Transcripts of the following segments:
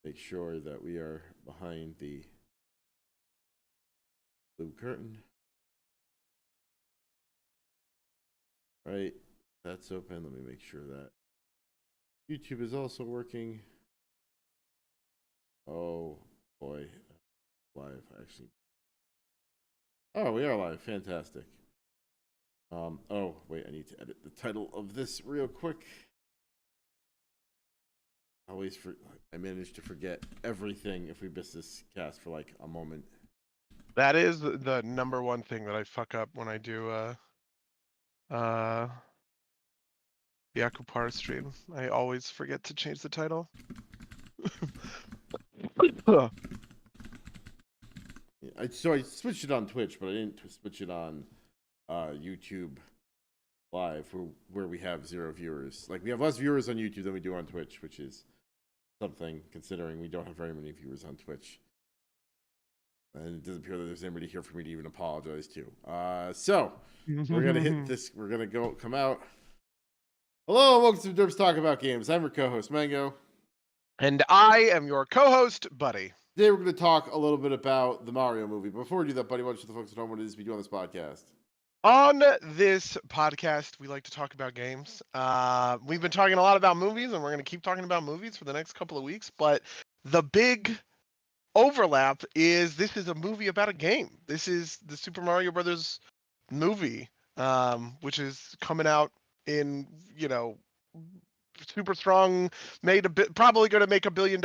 Make sure that we are behind the blue curtain. Right, that's open. Let me make sure that YouTube is also working. Oh boy, live actually. Oh, we are live. Fantastic. Oh wait, I need to edit the title of this real quick. I managed to forget everything if we miss this cast for like a moment. That is the number one thing that I fuck up when I do the Akupara stream. I always forget to change the title. So I switched it on Twitch, but I didn't switch it on YouTube Live, where we have 0 viewers. Like, we have less viewers on YouTube than we do on Twitch, which is something considering we don't have very many viewers on Twitch. And it doesn't appear that there's anybody here for me to even apologize to. So we're gonna hit this. We're gonna come out. Hello, and welcome to Derps Talk About Games. I'm your co-host Mango, and I am your co-host, Buddy. Today we're going to talk a little bit about the Mario movie. Before we do that, Buddy, why don't you tell the folks at home what it is we do on this podcast? On this podcast, we like to talk about games. We've been talking a lot about movies, and we're going to keep talking about movies for the next couple of weeks. But the big overlap is this is a movie about a game. This is the Super Mario Brothers movie, which is coming out in, super strong, probably going to make $1 billion,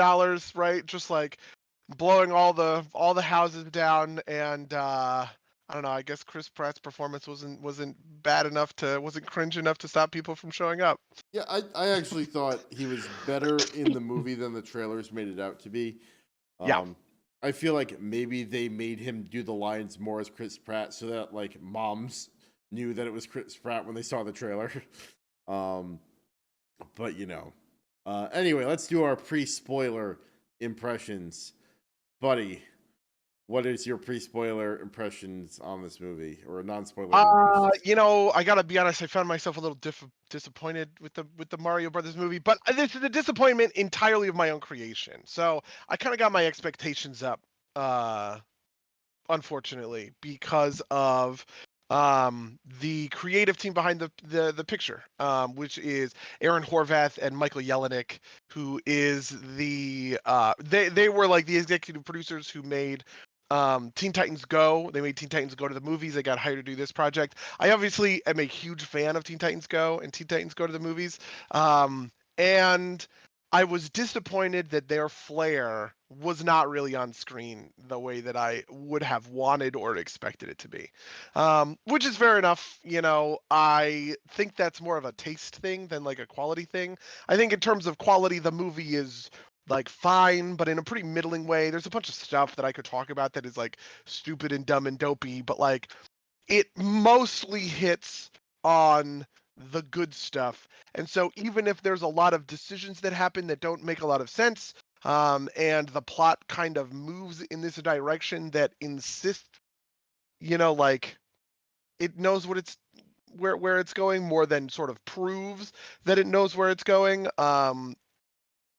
right? Just like blowing all the houses down, and I don't know. I guess Chris Pratt's performance wasn't bad enough wasn't cringe enough to stop people from showing up. Yeah, I actually thought he was better in the movie than the trailers made it out to be. Yeah. I feel like maybe they made him do the lines more as Chris Pratt so that like moms knew that it was Chris Pratt when they saw the trailer. But anyway, let's do our pre-spoiler impressions. Buddy, what is your pre-spoiler impressions on this movie, or non-spoiler impressions? I gotta be honest. I found myself a little disappointed with the Mario Brothers movie, but this is a disappointment entirely of my own creation. So I kind of got my expectations up, unfortunately, because of the creative team behind the picture, which is Aaron Horvath and Michael Jelinek, who is they were like the executive producers who made Teen Titans Go. They made Teen Titans Go to the movies. They got hired to do this project. I obviously am a huge fan of Teen Titans Go and Teen Titans Go to the movies, and I was disappointed that their flair was not really on screen the way that I would have wanted or expected it to be, which is fair enough. I think that's more of a taste thing than like a quality thing. I think in terms of quality, the movie is like fine, but in a pretty middling way. There's a bunch of stuff that I could talk about that is like stupid and dumb and dopey, but like it mostly hits on the good stuff. And so even if there's a lot of decisions that happen that don't make a lot of sense, and the plot kind of moves in this direction that insists, like it knows what it's where it's going more than sort of proves that it knows where it's going.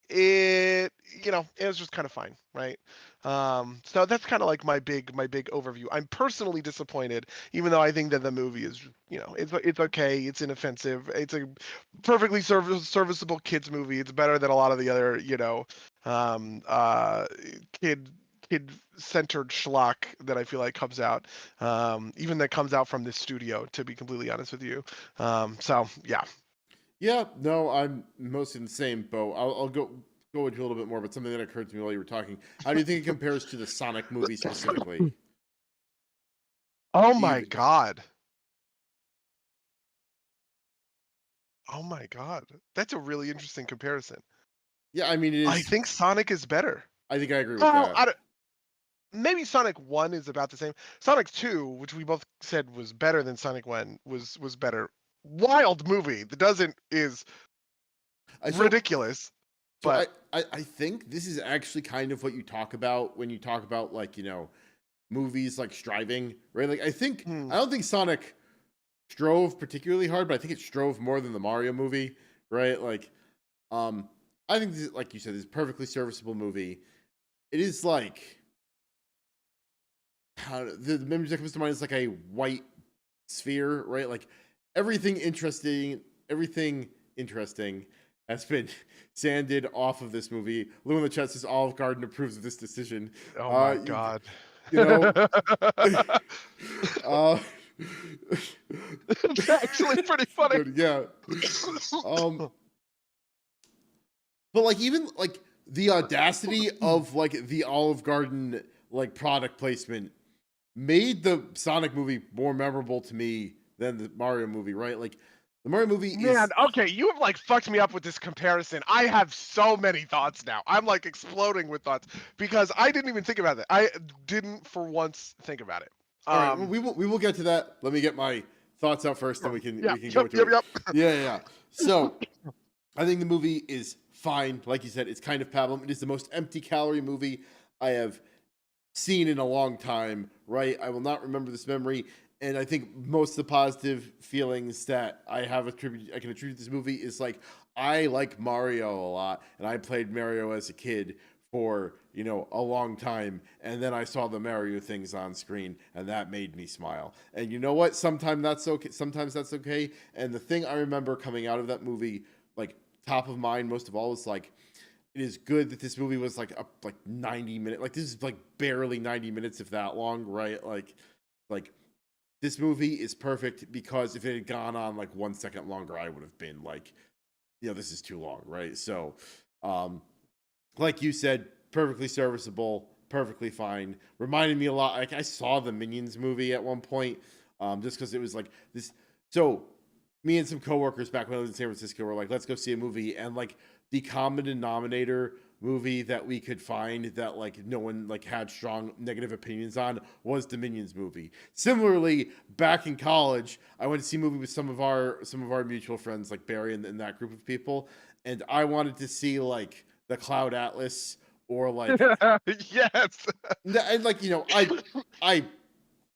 It it was just kind of fine, right? So that's kind of like my big overview. I'm personally disappointed, even though I think that the movie is it's okay, it's inoffensive, it's a perfectly serviceable kids movie. It's better than a lot of the other um uh kid centered schlock that I feel like comes out, even that comes out from this studio, to be completely honest with you. So yeah. Yeah, no, I'm mostly in the same boat. I'll go into a little bit more, but something that occurred to me while you were talking. How do you think it compares to the Sonic movie specifically? Oh Do my you, god. Oh my god. That's a really interesting comparison. yeah, I mean, it I is. think Sonic is better. I think I agree with Well, that. maybe Sonic 1 is about the same. Sonic 2, which we both said was better than Sonic 1, was better. Wild movie. The doesn't is So, ridiculous. so But I think this is actually kind of what you talk about when you talk about like movies like striving, right? Like I don't think Sonic strove particularly hard, but I think it strove more than the Mario movie, right? Like, I think this, like you said, this is a perfectly serviceable movie. It is like how the memory that comes to mind is like a white sphere, right? Like everything interesting has been sanded off of this movie. Lou in the chat says Olive Garden approves of this decision. Oh my god. You know, It's actually pretty funny. yeah. But like even like the audacity of like the Olive Garden like product placement made the Sonic movie more memorable to me than the Mario movie, right? Like the Mario movie Man, is okay, you have like fucked me up with this comparison. I have so many thoughts now. I'm like exploding with thoughts because I didn't even think about it. I didn't for once think about it. all right. Well, we will get to that. Let me get my thoughts out first, then we can go into it. Yep. Yeah. So I think the movie is fine. Like you said, it's kind of pablum. It is the most empty calorie movie I have seen in a long time, right? I will not remember this memory. And I think most of the positive feelings that I can attribute this movie is like, I like Mario a lot, and I played Mario as a kid for, a long time. And then I saw the Mario things on screen, and that made me smile. And you know what? Sometimes that's okay. And the thing I remember coming out of that movie, like top of mind most of all, is like, it is good that this movie was like 90 minutes. Like this is like barely 90 minutes, if that long, right? Like this movie is perfect because if it had gone on like 1 second longer, I would have been like, this is too long, right? So, like you said, perfectly serviceable, perfectly fine. Reminded me a lot. Like I saw the Minions movie at one point, just because it was like this. So, me and some coworkers back when I was in San Francisco were like, let's go see a movie, and like the common denominator movie that we could find that like no one like had strong negative opinions on was the Minions movie. Similarly, back in college, I went to see a movie with some of our mutual friends like Barry and that group of people, and I wanted to see like the Cloud Atlas or like Yes. and like I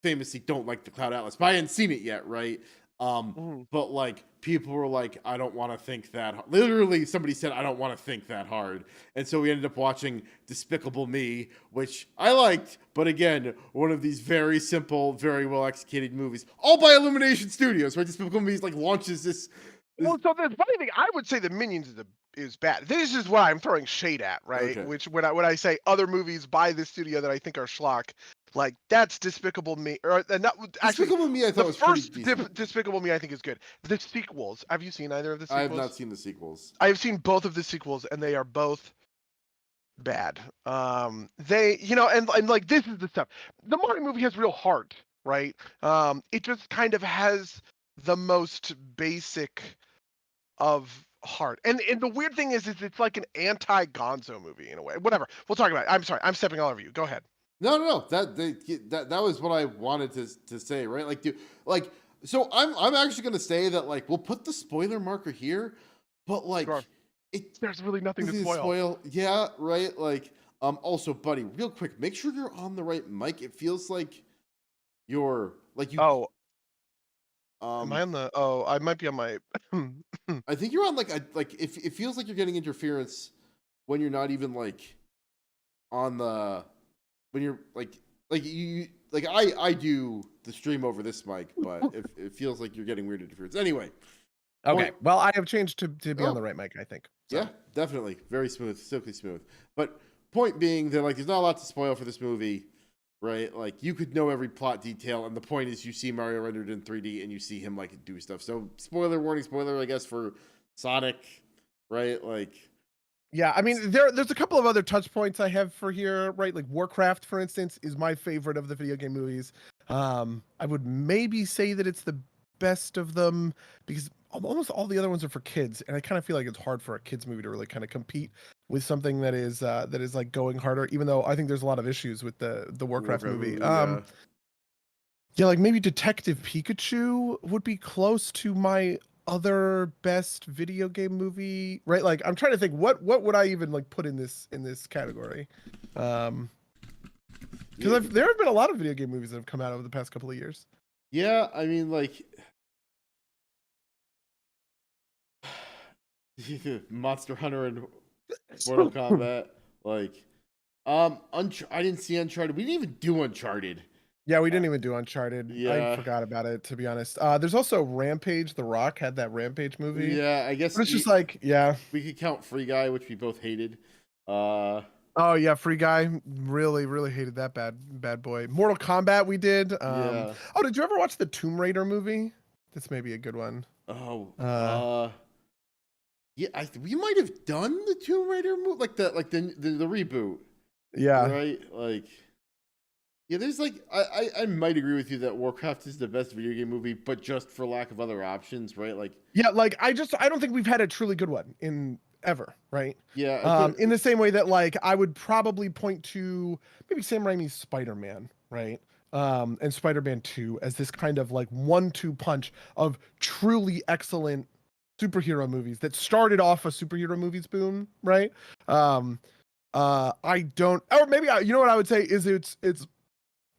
famously don't like the Cloud Atlas, but I hadn't seen it yet, right? But like people were like, I don't want to think that hard. Literally somebody said, I don't want to think that hard. And so we ended up watching Despicable Me, which I liked, but again, one of these very simple, very well executed movies, all by Illumination Studios, right? Despicable Me like launches this. Well, so the funny thing, I would say the Minions is bad. This is what I'm throwing shade at, right? Okay. Which when I say other movies by this studio that I think are schlock, like that's Despicable Me, or not actually. Despicable Me, I thought was pretty decent. Despicable Me, I think is good. The sequels, have you seen either of the sequels? I have not seen the sequels. I have seen both of the sequels, and they are both bad. They, and like this is the stuff. The Mario movie has real heart, right? It just kind of has the most basic of heart. And the weird thing is it's like an anti-Gonzo movie in a way. Whatever. We'll talk about it. I'm sorry. I'm stepping all over you. Go ahead. No. That was what I wanted to say, right? So I'm actually gonna say that like we'll put the spoiler marker here, but like Sure. There's really nothing to spoil. Yeah, right. Like also, buddy, real quick, make sure you're on the right mic. It feels like you're like you. Oh. Am I on the? Oh, I might be on my. I think you're on if it feels like you're getting interference when you're not even like on the when you're like you like I do the stream over this mic, but it feels like you're getting weird interference. Anyway. Okay. Well, I have changed to be on the right mic, I think. So. Yeah, definitely. Very smooth, silky smooth. But point being that like there's not a lot to spoil for this movie. Right, like you could know every plot detail, and the point is you see Mario rendered in 3D, and you see him like do stuff. So, spoiler warning, spoiler, I guess for Sonic, right? Like, yeah, I mean, there's a couple of other touch points I have for here, right? Like Warcraft, for instance, is my favorite of the video game movies. I would maybe say that it's the best of them because almost all the other ones are for kids, and I kind of feel like it's hard for a kids movie to really kind of compete with something that is like going harder. Even though I think there's a lot of issues with the Warcraft movie. Yeah, like maybe Detective Pikachu would be close to my other best video game movie, right? Like I'm trying to think what would I even like put in this category. Because there have been a lot of video game movies that have come out over the past couple of years. Yeah, I mean, like Monster Hunter and Mortal Kombat. Like, I didn't see Uncharted. We didn't even do Uncharted. Yeah, we didn't even do Uncharted. I Yeah. forgot about it, to be honest. There's also Rampage. The Rock had that Rampage movie. Yeah, I guess But it's just like, yeah. we could count Free Guy, which we both hated. Uh, Oh yeah, Free Guy. Really, really hated that bad boy. Mortal Kombat we did. Yeah. Oh, did you ever watch the Tomb Raider movie? That's maybe a good one. oh, Uh, yeah, we might have done the Tomb Raider movie, like the reboot, Yeah. right? Like, yeah, there's like I might agree with you that Warcraft is the best video game movie, but just for lack of other options, right? Like, Yeah, like I don't think we've had a truly good one in ever, right? yeah, In the same way that like I would probably point to maybe Sam Raimi's Spider-Man, right? And Spider-Man 2 as this kind of like 1-2 punch of truly excellent superhero movies that started off a superhero movies boom, right? I don't, or maybe you know what I would say is it's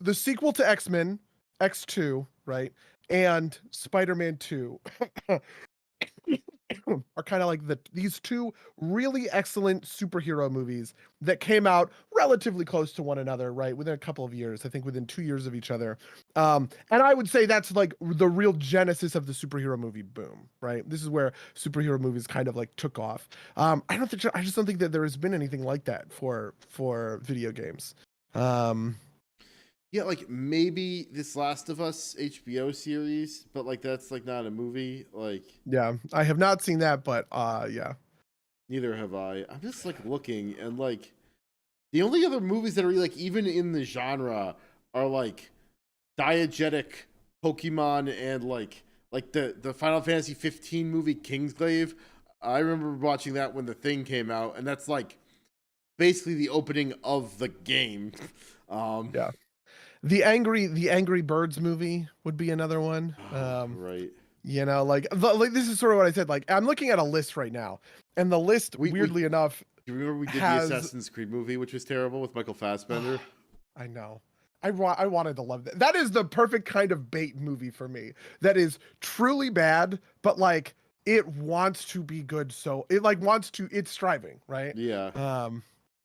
the sequel to X-Men, X2, right? And Spider-Man 2 are kind of like these two really excellent superhero movies that came out relatively close to one another, right? Within a couple of years, I think within 2 years of each other. And I would say that's like the real genesis of the superhero movie boom, right? This is where superhero movies kind of like took off. I just don't think that there has been anything like that for video games. yeah, like maybe this Last of Us HBO series, but like that's like not a movie. Like, Yeah, I have not seen that, but yeah. neither have I. I'm just like looking, and like the only other movies that are like even in the genre are like diegetic Pokemon and like the Final Fantasy 15 movie Kingsglaive. I remember watching that when The Thing came out, and that's like basically the opening of the game. Yeah. The Angry Birds movie would be another one. Right. You know, like this is sort of what I said. Like I'm looking at a list right now, and the list, weirdly enough, do you remember we did has... the Assassin's Creed movie, which was terrible with Michael Fassbender? I know. I wanted to love that. That is the perfect kind of bait movie for me. That is truly bad, but like it wants to be good, so it like it's striving, right? Yeah.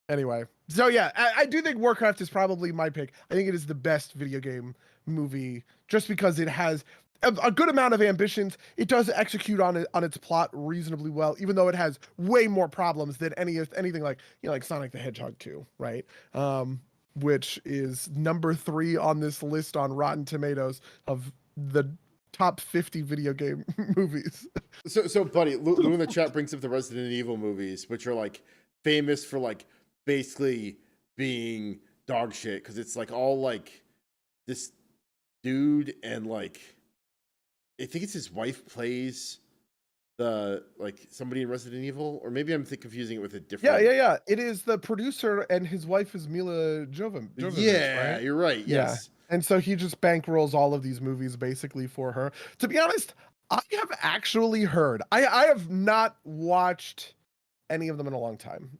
Anyway, so yeah, I do think Warcraft is probably my pick. I think it is the best video game movie just because it has a good amount of ambitions. It does execute on its plot reasonably well, even though it has way more problems than anything like, you know, like Sonic the Hedgehog 2, right? Which is number 3 on this list on Rotten Tomatoes of the top 50 video game movies. So buddy, Lou in the chat brings up the Resident Evil movies, which are like famous for like basically being dog shit because it's like all like this dude and like I think it's his wife plays the like somebody in Resident Evil, or maybe I'm confusing it with a different. Yeah. It is the producer and his wife is Mila Jovovich. Yeah, right? You're right. Yes. Yeah. And so he just bankrolls all of these movies basically for her. To be honest, I have actually heard. I have not watched any of them in a long time.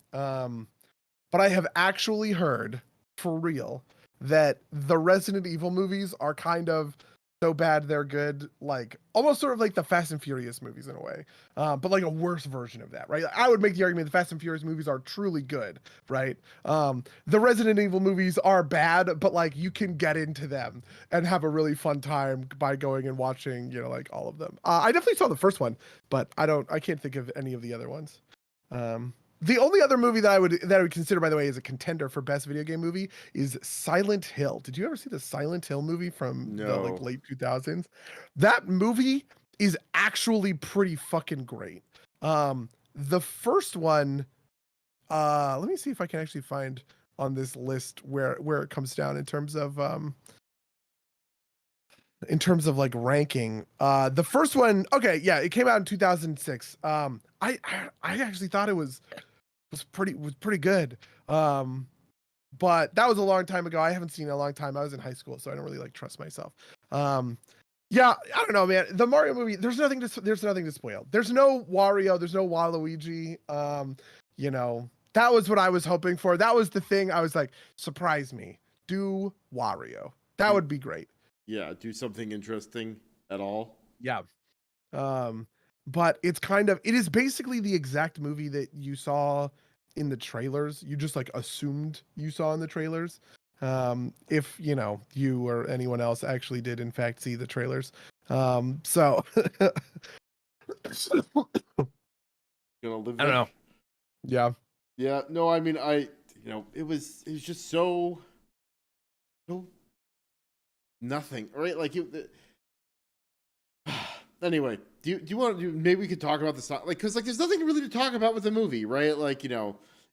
But I have actually heard, for real, that the Resident Evil movies are kind of so bad they're good, like almost sort of like the Fast and Furious movies in a way, but like a worse version of that, right? I would make the argument the Fast and Furious movies are truly good, right? The Resident Evil movies are bad, but like you can get into them and have a really fun time by going and watching, you know, like all of them. I definitely saw the first one, but I can't think of any of the other ones. The only other movie that I would consider, by the way, as a contender for best video game movie is Silent Hill. Did you ever see the Silent Hill movie from the like late 2000s? That movie is actually pretty fucking great. The first one, let me see if I can actually find on this list where it comes down in terms of like ranking. The first one, okay, yeah, it came out in 2006. I actually thought it was pretty good. But that was a long time ago. I haven't seen it in a long time. I was in high school, so I don't really like trust myself. Yeah, I don't know, man. The Mario movie, there's nothing to spoil. There's no Wario, there's no Waluigi. You know, that was what I was hoping for. That was the thing. I was like, surprise me. Do Wario. That would be great. Yeah, do something interesting at all. Yeah. But it is basically the exact movie that you saw in the trailers. You just like assumed you saw in the trailers. If you know you or anyone else actually did in fact see the trailers. So Gonna live I don't there? know. Yeah. Yeah, no, I mean, it was just so nothing, right? Like anyway, do you want to maybe we could talk about this, like, because like there's nothing really to talk about with the movie, right? Like,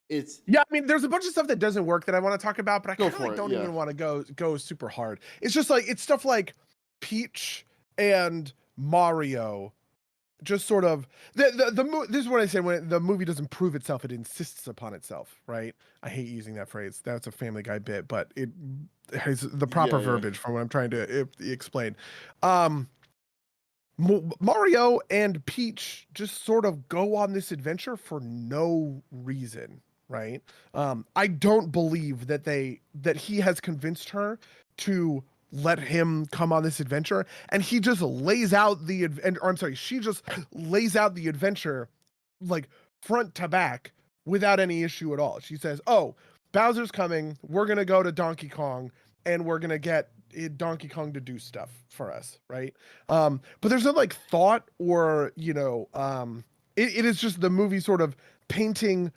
it's Yeah, I mean, there's a bunch of stuff that doesn't work that I want to talk about, but I Go kind of for like it, don't yeah. even want to go super hard. It's just like it's stuff like Peach and Mario just sort of this is what I say when the movie doesn't prove itself, it insists upon itself, right? I hate using that phrase. That's a Family Guy bit, but it has the proper Yeah. verbiage for what I'm trying to explain. Mario and Peach just sort of go on this adventure for no reason, right? I don't believe that he has convinced her to let him come on this adventure, and he just lays out she just lays out the adventure like front to back without any issue at all. She says, "Oh, Bowser's coming. We're gonna go to Donkey Kong, and we're gonna get Donkey Kong to do stuff for us," right? But there's no like thought or it is just the movie sort of painting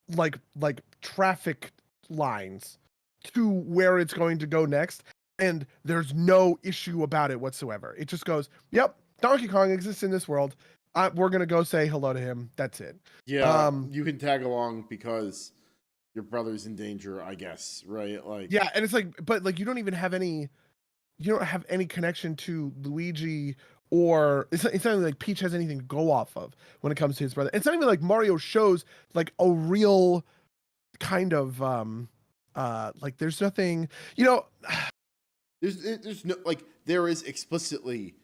like traffic lines to where it's going to go next, and there's no issue about it whatsoever. It just goes, "Yep, Donkey Kong exists in this world. We're gonna go say hello to him. That's it." Yeah, you can tag along because your brother's in danger, I guess, right? Like, yeah, and it's like, but like you don't have any connection to Luigi, or it's not even like Peach has anything to go off of when it comes to his brother. It's not even like Mario shows like a real kind of like there's nothing, there's no, like, there is explicitly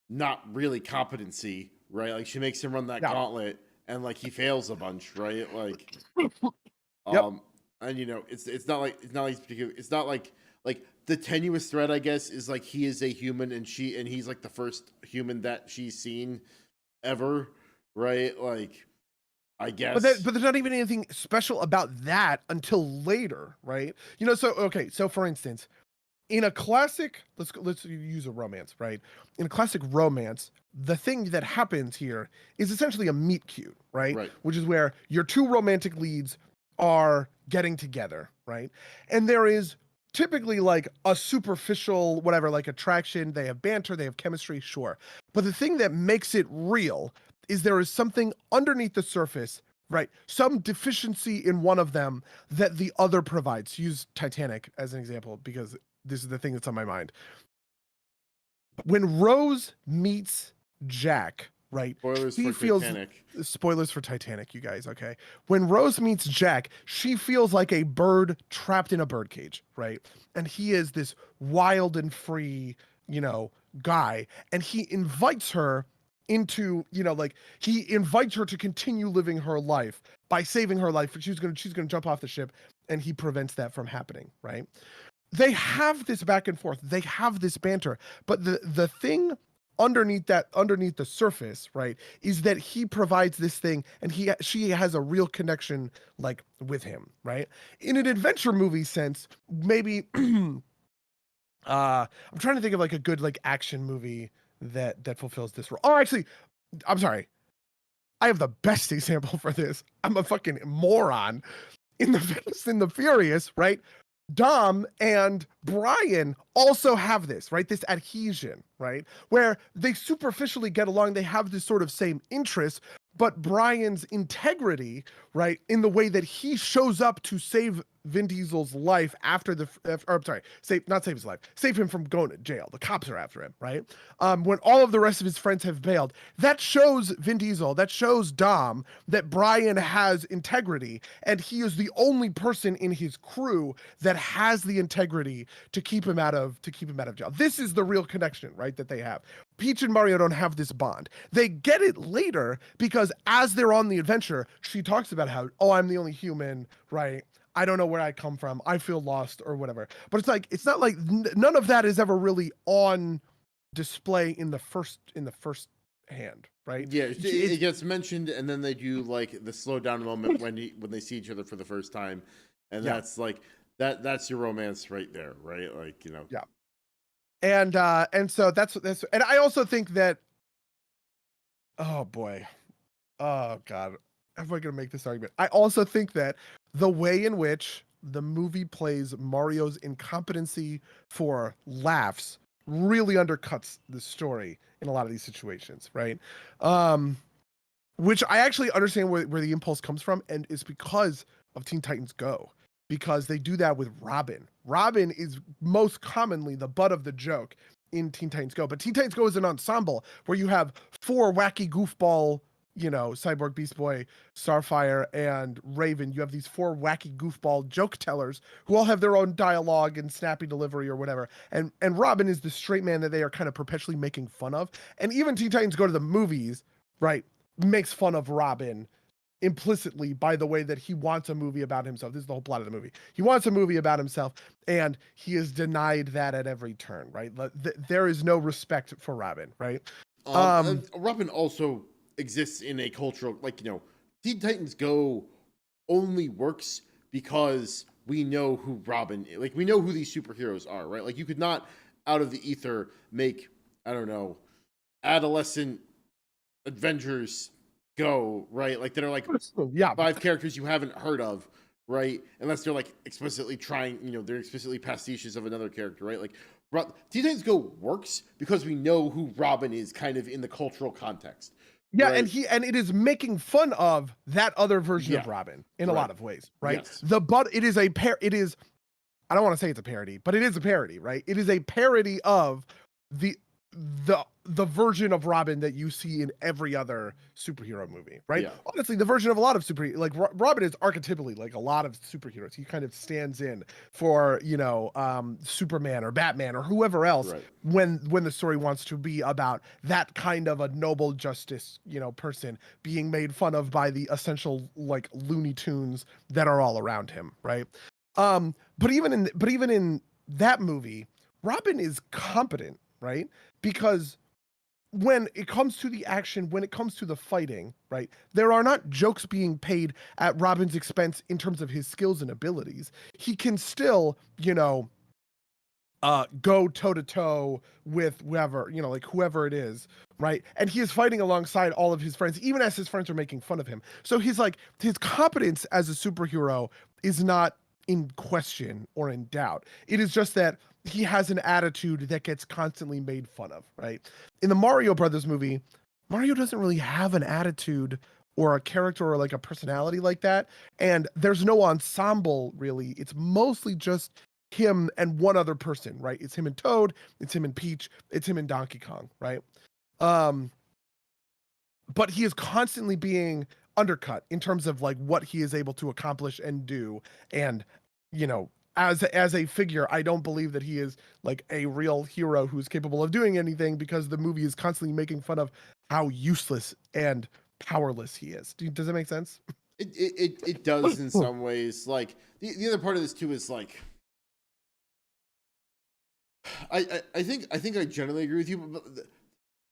not really competency, right? Like, she makes him run that Yeah. gauntlet, and like he fails a bunch, right? Like, Yep. and it's not like it's not like the tenuous thread, I guess, is like he is a human and he's like the first human that she's seen ever, right? Like, I guess. But there's not even anything special about that until later, right? So for instance, in a classic, let's use a romance, right? In a classic romance, the thing that happens here is essentially a meet cute, right? Right. Which is where your two romantic leads are getting together, right? And there is typically like a superficial whatever, like attraction, they have banter, they have chemistry, sure. But the thing that makes it real is there is something underneath the surface, right? Some deficiency in one of them that the other provides. Use Titanic as an example because this is the thing that's on my mind. When Rose meets Jack, right? Spoilers for Titanic, you guys, okay? When Rose meets Jack, she feels like a bird trapped in a birdcage, right? And he is this wild and free, guy. And he invites her into, he invites her to continue living her life by saving her life. She's gonna jump off the ship, and he prevents that from happening, right? They have this back and forth. They have this banter, but the thing underneath the surface, right, is that he provides this thing, and she has a real connection like with him, right? In an adventure movie sense, maybe I'm trying to think of like a good like action movie that fulfills this role. Oh, actually, I'm sorry. I have the best example for this. I'm a fucking moron. In the Fast and the Furious, right? Dom and Brian also have this, right? This adhesion, right? Where they superficially get along, they have this sort of same interest, but Brian's integrity, right, in the way that he shows up to save Vin Diesel's life save him from going to jail. The cops are after him, right? When all of the rest of his friends have bailed, that shows Vin Diesel, that shows Dom that Brian has integrity, and he is the only person in his crew that has the integrity to keep him out of jail. This is the real connection, right, that they have. Peach and Mario don't have this bond. They get it later because as they're on the adventure, she talks about how, oh, I'm the only human, right? I don't know where I come from. I feel lost or whatever. But it's not like none of that is ever really on display in the first hand, right? Yeah, it gets mentioned, and then they do like the slow down moment when they see each other for the first time, and that's like that's your romance right there, right? Like, you know. Yeah. And so that's and I also think that, oh boy, oh god, how am I gonna make this argument? I also think that the way in which the movie plays Mario's incompetency for laughs really undercuts the story in a lot of these situations, right? Which I actually understand where the impulse comes from, and it's because of Teen Titans Go, because they do that with Robin. Robin is most commonly the butt of the joke in Teen Titans Go, but Teen Titans Go is an ensemble where you have 4 wacky goofball, you know, Cyborg, Beast Boy, Starfire, and Raven. You have these 4 wacky goofball joke tellers who all have their own dialogue and snappy delivery or whatever. And Robin is the straight man that they are kind of perpetually making fun of. And even Teen Titans Go to the movies, right, makes fun of Robin implicitly by the way that he wants a movie about himself. This is the whole plot of the movie. He wants a movie about himself, and he is denied that at every turn, right? There is no respect for Robin, right? Robin also exists in a cultural, like, you know, Teen Titans Go only works because we know who Robin is. Like, we know who these superheroes are, right? Like, you could not, out of the ether, make, I don't know, adolescent Avengers Go, right? Like, that are like 5 characters you haven't heard of, right? Unless they're like explicitly trying, you know, they're explicitly pastiches of another character, right? Like, Teen Titans Go works because we know who Robin is kind of in the cultural context. Yeah, right? and it is making fun of that other version of Robin in a lot of ways, right? Yes. It is I don't want to say it's a parody, but it is a parody, right? It is a parody of the version of Robin that you see in every other superhero movie, right? Yeah. Honestly, the version of a lot of superheroes, like Robin is archetypally like a lot of superheroes. He kind of stands in for, you know, Superman or Batman or whoever else when the story wants to be about that kind of a noble justice, you know, person being made fun of by the essential like Looney Tunes that are all around him, right? But even in that movie, Robin is competent, right? Because when it comes to the action, when it comes to the fighting, right, there are not jokes being paid at Robin's expense in terms of his skills and abilities. He can still, you know, go toe to toe with whoever, you know, like whoever it is, right? And he is fighting alongside all of his friends, even as his friends are making fun of him. So he's like, his competence as a superhero is not in question or in doubt. It is just that he has an attitude that gets constantly made fun of, right? In the Mario Brothers movie, Mario doesn't really have an attitude or a character or like a personality like that. And there's no ensemble really. It's mostly just him and one other person, right? It's him and Toad, it's him and Peach, it's him and Donkey Kong, right? But he is constantly being undercut in terms of like what he is able to accomplish and do. And, you know, as a figure, I don't believe that he is like a real hero who's capable of doing anything, because the movie is constantly making fun of how useless and powerless he is. Does that make sense? It does in some ways. Like the other part of this too is like, I think I generally agree with you, but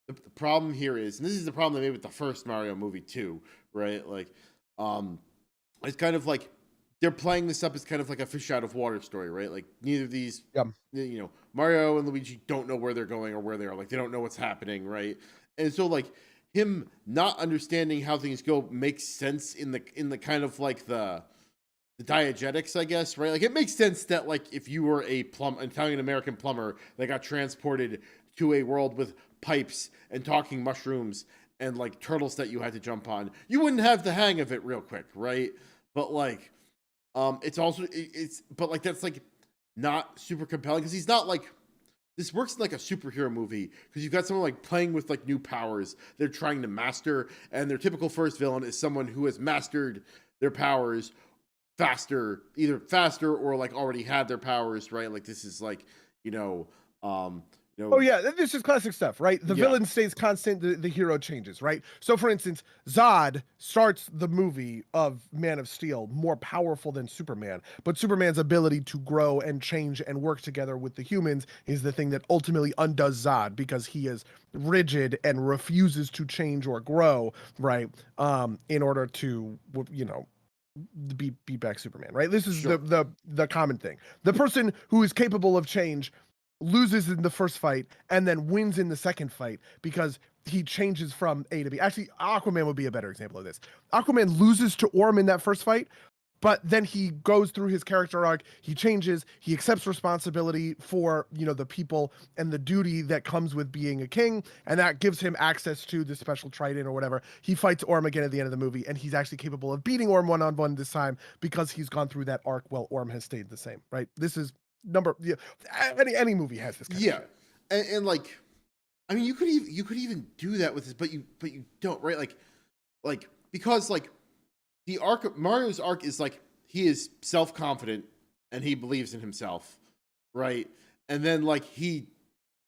the problem here is, and this is the problem they made with the first Mario movie too, right? Like, it's kind of like they're playing this up as kind of like a fish out of water story, right? Like neither of these, you know, Mario and Luigi don't know where they're going or where they are. Like they don't know what's happening, right? And so like him not understanding how things go makes sense in the kind of like the diegetics, I guess, right? Like it makes sense that like if you were an Italian American plumber that got transported to a world with pipes and talking mushrooms and like turtles that you had to jump on, you wouldn't have the hang of it real quick, right? But like, it's also but like that's like not super compelling because he's not like, this works like a superhero movie because you've got someone like playing with like new powers they're trying to master, and their typical first villain is someone who has mastered their powers either faster or like already had their powers, right? Like this is like, you know, Oh yeah, this is classic stuff, right? The Yeah. villain stays constant, the hero changes, right? So for instance, Zod starts the movie of Man of Steel more powerful than Superman, but Superman's ability to grow and change and work together with the humans is the thing that ultimately undoes Zod, because he is rigid and refuses to change or grow, right? In order to, you know, beat back Superman, right? This is Sure. the common thing. The person who is capable of change loses in the first fight and then wins in the second fight because he changes from A to B. Actually, Aquaman would be a better example of this. Aquaman loses to Orm in that first fight, but then he goes through his character arc, he changes, he accepts responsibility for, you know, the people and the duty that comes with being a king, and that gives him access to the special trident or whatever. He fights Orm again at the end of the movie, and he's actually capable of beating Orm one-on-one this time because he's gone through that arc while Orm has stayed the same, right? This is any movie has this kind of shit. And like, I mean, you could even do that with this, but you don't, right? Like because like the arc of Mario's arc is like he is self-confident and he believes in himself, right? And then like he,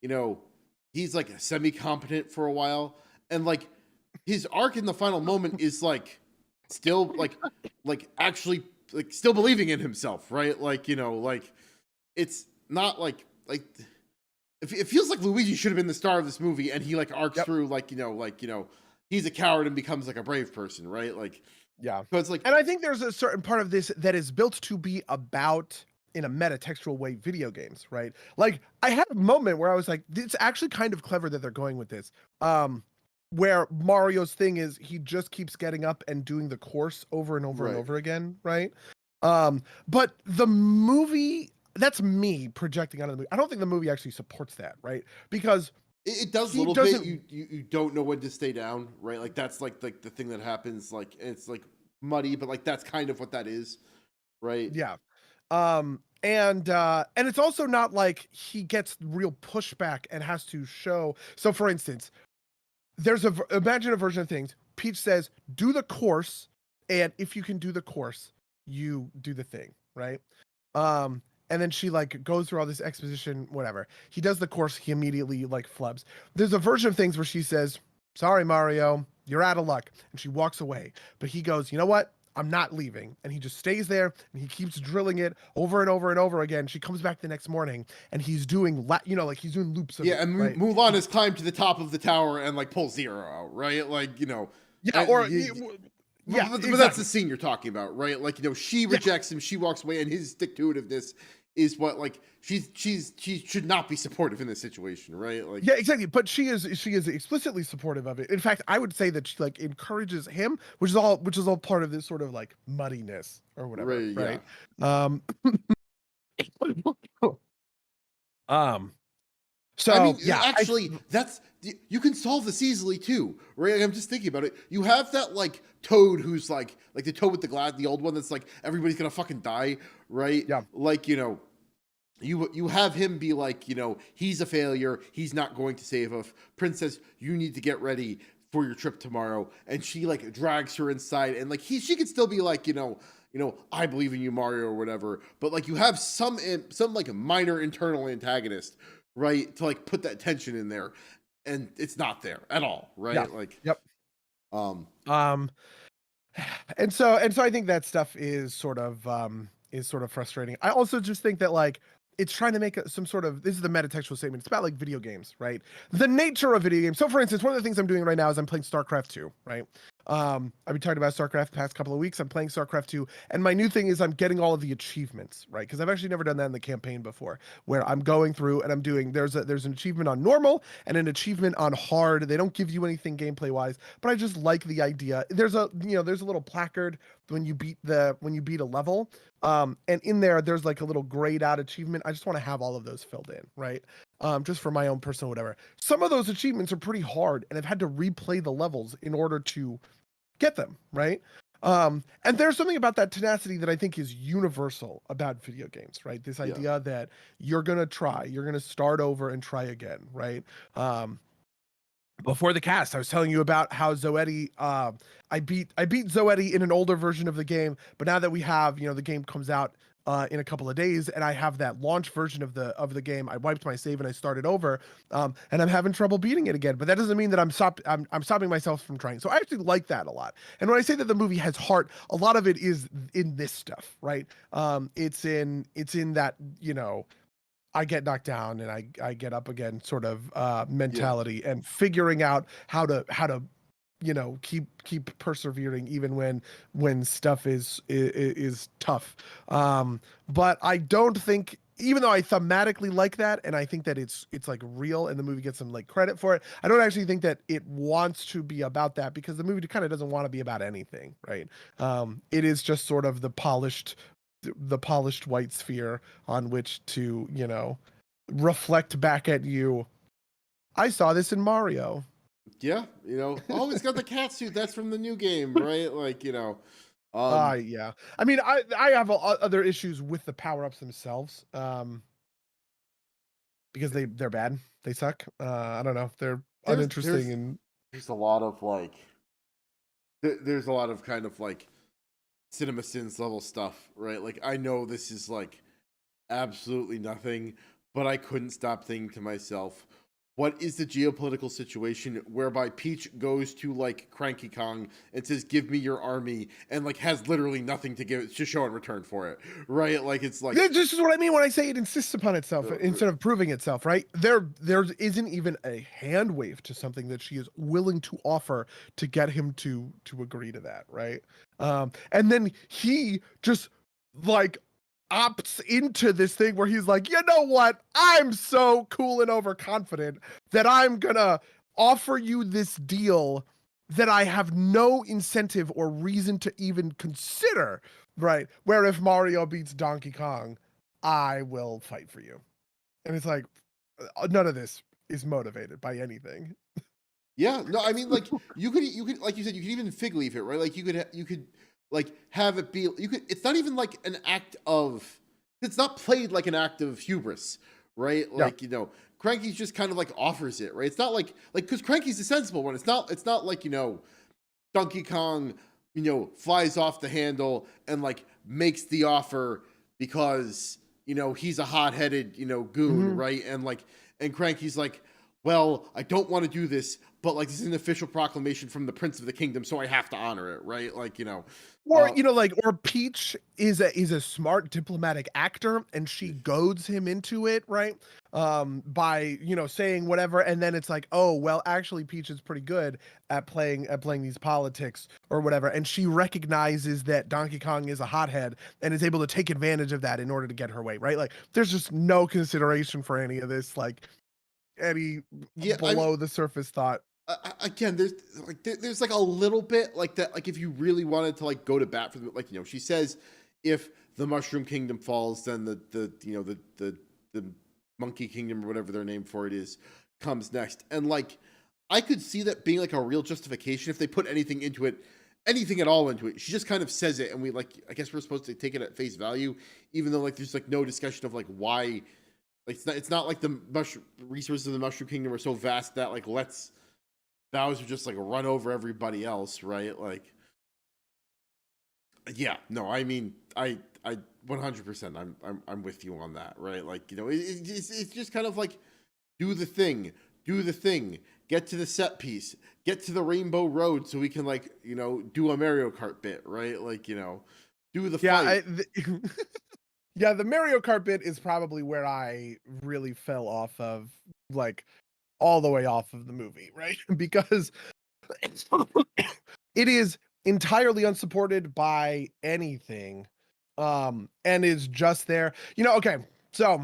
you know, he's like semi-competent for a while, and like his arc in the final moment is like still like actually like still believing in himself, right? Like, you know, like it's not like it feels like Luigi should have been the star of this movie, and he like arcs through like, you know, he's a coward and becomes like a brave person, right? Like, yeah. So it's like, and I think there's a certain part of this that is built to be about, in a metatextual way, video games, right? Like I had a moment where I was like, it's actually kind of clever that they're going with this. Where Mario's thing is he just keeps getting up and doing the course over and over and over again, right? But the movie, that's me projecting onto the movie. I don't think the movie actually supports that, right? Because it does a little bit. You don't know when to stay down, right? Like that's like the thing that happens. Like it's like muddy, but like that's kind of what that is, right? Yeah. And it's also not like he gets real pushback and has to show. So for instance, imagine a version of things. Peach says, do the course, and if you can do the course, you do the thing, right? And then she like goes through all this exposition, whatever. He does the course, he immediately like flubs. There's a version of things where she says, sorry, Mario, you're out of luck. And she walks away. But he goes, you know what? I'm not leaving. And he just stays there and he keeps drilling it over and over and over again. She comes back the next morning and he's doing, like he's doing loops of it, and right? Mulan has climbed to the top of the tower and like pulls Zero out, right? Like, you know. Yeah, but that's the scene you're talking about, right? Like, you know, she rejects him, she walks away, and his stick-to-itiveness is what, like, she should not be supportive in this situation, right? Like, yeah, exactly. But she is explicitly supportive of it. In fact, I would say that she like encourages him, which is all part of this sort of like muddiness or whatever, right? So I mean, yeah, actually, you can solve this easily too, right? Like, I'm just thinking about it. You have that like Toad who's like the Toad with the glass, the old one that's like everybody's gonna fucking die, right? Yeah. Like, you know, you have him be like, you know, he's a failure. He's not going to save us. Princess, you need to get ready for your trip tomorrow. And she like drags her inside, and like she could still be like, you know, I believe in you, Mario, or whatever. But like you have some like a minor internal antagonist, right, to like put that tension in there, and it's not there at all, right? Yeah. Like, and so I think that stuff is sort of frustrating. I also just think that like it's trying to make some sort of, this is the metatextual statement. It's about like video games, right? The nature of video games. So for instance, one of the things I'm doing right now is I'm playing StarCraft 2, right? I've been talking about StarCraft the past couple of weeks. I'm playing StarCraft 2, and my new thing is I'm getting all of the achievements, right? Because I've actually never done that in the campaign before, where I'm going through and I'm doing, there's an achievement on normal and an achievement on hard. They don't give you anything gameplay wise, but I just like the idea. There's a little placard when you beat a level. And in there's like a little grayed out achievement. I just want to have all of those filled in, right? Just for my own personal whatever. Some of those achievements are pretty hard, and I've had to replay the levels in order to get them, right? And there's something about that tenacity that I think is universal about video games, right? This idea that you're gonna start over and try again, right? Before the cast, I was telling you about how Zoetti, I beat Zoetti in an older version of the game, but now that we have, the game comes out in a couple of days, and I have that launch version of the game. I wiped my save and I started over, and I'm having trouble beating it again. But that doesn't mean that I'm stopping myself from trying. So I actually like that a lot. And when I say that the movie has heart, a lot of it is in this stuff, right? It's in that, you know, I get knocked down and I get up again sort of mentality, and figuring out how to you know, keep persevering even when stuff is tough. But I don't think, even though I thematically like that, and I think that it's like real, and the movie gets some like credit for it, I don't actually think that it wants to be about that, because the movie kind of doesn't want to be about anything, right? It is just sort of the polished white sphere on which to, you know, reflect back at you. I saw this in Mario. Yeah, you know, oh, he's got the cat suit. That's from the new game, right? Like, you know, Yeah. I mean, I have other issues with the power-ups themselves, because they're bad. They suck. I don't know. They're uninteresting, and there's a lot of like, there's a lot of kind of like cinema sins level stuff, right? Like, I know this is like absolutely nothing, but I couldn't stop thinking to myself, what is the geopolitical situation whereby Peach goes to like Cranky Kong and says, "Give me your army," and like has literally nothing to show in return for it, right? Like, it's like, this is what I mean when I say it insists upon itself instead of proving itself, right? There isn't even a hand wave to something that she is willing to offer to get him to agree to that, right? And then he just like opts into this thing where he's like, you know what? I'm so cool and overconfident that I'm gonna offer you this deal that I have no incentive or reason to even consider, right? Where if Mario beats Donkey Kong, I will fight for you. And it's like, none of this is motivated by anything. yeah, no, I mean, like, you could, like you said, you could even fig leaf it, right? Like, you could like have it be, it's not even like an act of, it's not played like an act of hubris, right? Like, you know, Cranky's just kind of like offers it, right? It's not like, because Cranky's the sensible one. It's not like, you know, Donkey Kong, you know, flies off the handle and like makes the offer because, you know, he's a hot-headed, you know, goon, right? And like, and Cranky's like, well, I don't want to do this, but like, this is an official proclamation from the Prince of the Kingdom, so I have to honor it, right? Like, you know, or you know, like, or Peach is a smart diplomatic actor, and she goads him into it, right? By, you know, saying whatever, and then it's like, oh well, actually Peach is pretty good at playing these politics or whatever, and she recognizes that Donkey Kong is a hothead and is able to take advantage of that in order to get her way, right? Like, there's just no consideration for any of this, like any below the surface thought. Again, there's like a little bit like that. Like, if you really wanted to like go to bat for them, like, you know, she says, if the Mushroom Kingdom falls, then the you know, the Monkey Kingdom or whatever their name for it is comes next. And like, I could see that being like a real justification if they put anything into it, anything at all into it. She just kind of says it, and we like, I guess we're supposed to take it at face value, even though like there's like no discussion of like why. Like, it's not like the resources of the Mushroom Kingdom are so vast that like lets Bowser just like run over everybody else, right? Like, yeah, no, I mean, I 100%, I'm with you on that, right? Like, you know, it's just kind of like, do the thing, get to the set piece, get to the Rainbow Road, so we can like, you know, do a Mario Kart bit, right? Like, you know, do the fight. Yeah, the Mario Kart bit is probably where I really fell off of, like, all the way off of the movie, right? Because it is entirely unsupported by anything, and is just there. You know, okay, so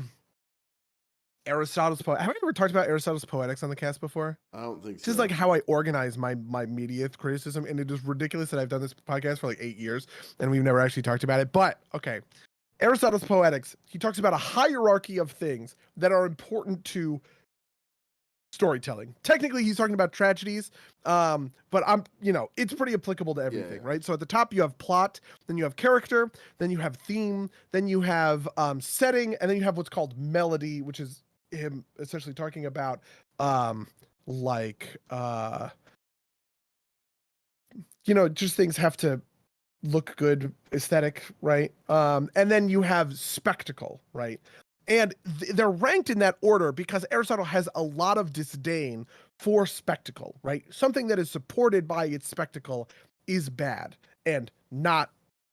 Aristotle's poet. Have I ever talked about Aristotle's Poetics on the cast before? I don't think so. This is like how I organize my media criticism, and it is ridiculous that I've done this podcast for like 8 years and we've never actually talked about it. But okay, Aristotle's Poetics, he talks about a hierarchy of things that are important to storytelling. Technically, he's talking about tragedies, but you know, it's pretty applicable to everything, right? So at the top, you have plot, then you have character, then you have theme, then you have setting, and then you have what's called melody, which is him essentially talking about you know, just things have to look good aesthetic, right? And then you have spectacle, right? And they're ranked in that order because Aristotle has a lot of disdain for spectacle, right? Something that is supported by its spectacle is bad and not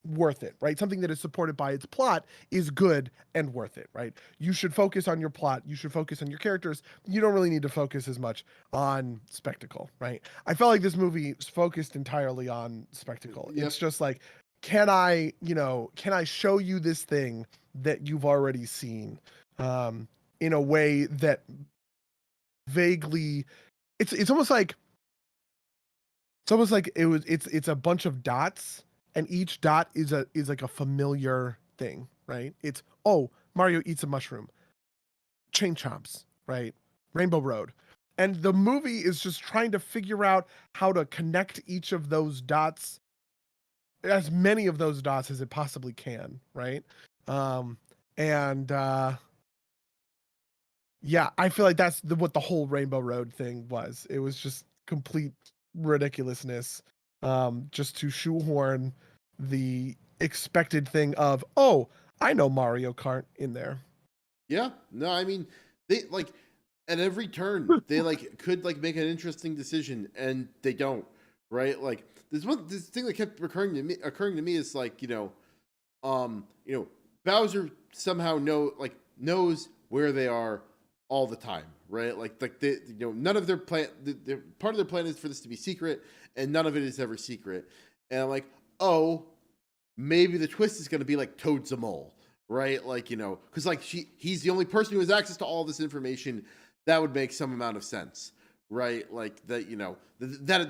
worth it, right? Something that is supported by its plot is good and worth it, right? You should focus on your plot. You should focus on your characters. You don't really need to focus as much on spectacle, right? I felt like this movie is focused entirely on spectacle. Yep. It's just like, can I show you this thing that you've already seen in a way that vaguely it's almost like it's a bunch of dots, and each dot is like a familiar thing, right? It's, oh, Mario eats a mushroom, chain chomps, right? Rainbow Road. And the movie is just trying to figure out how to connect each of those dots, as many of those dots as it possibly can, right? Yeah, I feel like that's what the whole Rainbow Road thing was. It was just complete ridiculousness, just to shoehorn the expected thing of, oh, I know Mario Kart in there. Yeah, no, I mean, they like at every turn they like could like make an interesting decision, and they don't, right? Like this thing that kept occurring to me is like, Bowser somehow knows where they are all the time, right? Like they, none of their plan, their part of their plan is for this to be secret, and none of it is ever secret. And I'm like, oh, maybe the twist is going to be like Toad's a mole, right? Like, because like he's the only person who has access to all this information. That would make some amount of sense, right? Like that,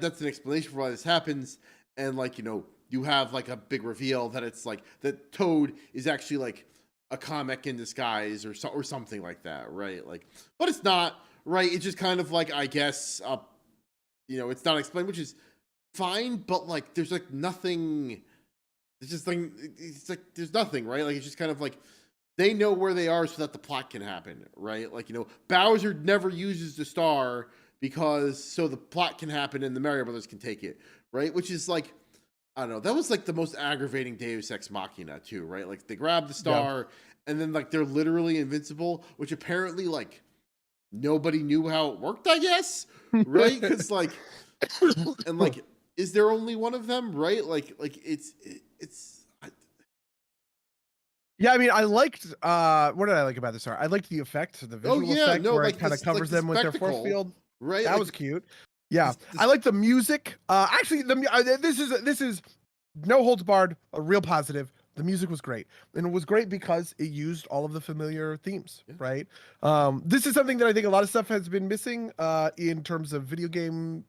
that's an explanation for why this happens. And like, you have like a big reveal that it's like that Toad is actually like a comic in disguise or something like that, right? Like, but it's not, right? It's just kind of like, I guess, it's not explained, which is fine, but like there's like nothing. It's just like, it's like there's nothing, right? Like it's just kind of like they know where they are so that the plot can happen, right? Like, Bowser never uses the star because so the plot can happen and the Mario Brothers can take it, right? Which is like, I don't know, that was like the most aggravating Deus Ex Machina too, right? Like they grab the star and then like they're literally invincible, which apparently like nobody knew how it worked, I guess, right? Because like, and like, is there only one of them, right? Like it's. Yeah, I mean, I liked. What did I like about this art? I liked the effect, the visual effect, where like it kind of covers them with their force field. Right, that like, was cute. Yeah, I like the music. Actually, this is no holds barred, a real positive. The music was great, and it was great because it used all of the familiar themes. Yeah. Right. This is something that I think a lot of stuff has been missing in terms of video game,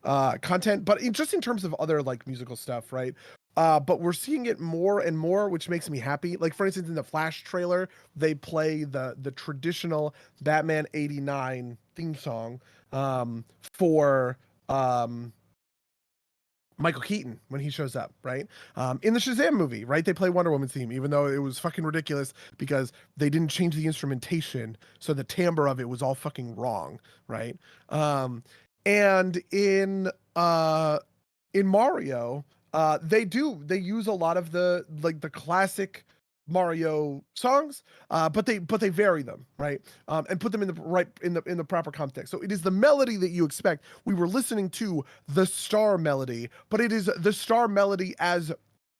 content, but just in terms of other like musical stuff, right? But we're seeing it more and more, which makes me happy. Like, for instance, in the Flash trailer, they play the traditional Batman '89 theme song for Michael Keaton when he shows up, right? In the Shazam movie, right? They play Wonder Woman's theme, even though it was fucking ridiculous because they didn't change the instrumentation, so the timbre of it was all fucking wrong, right? And in Mario, they use a lot of the classic Mario songs, but they vary them, right? And put them in the proper context. So it is the melody that you expect. We were listening to the Star melody, but it is the Star melody as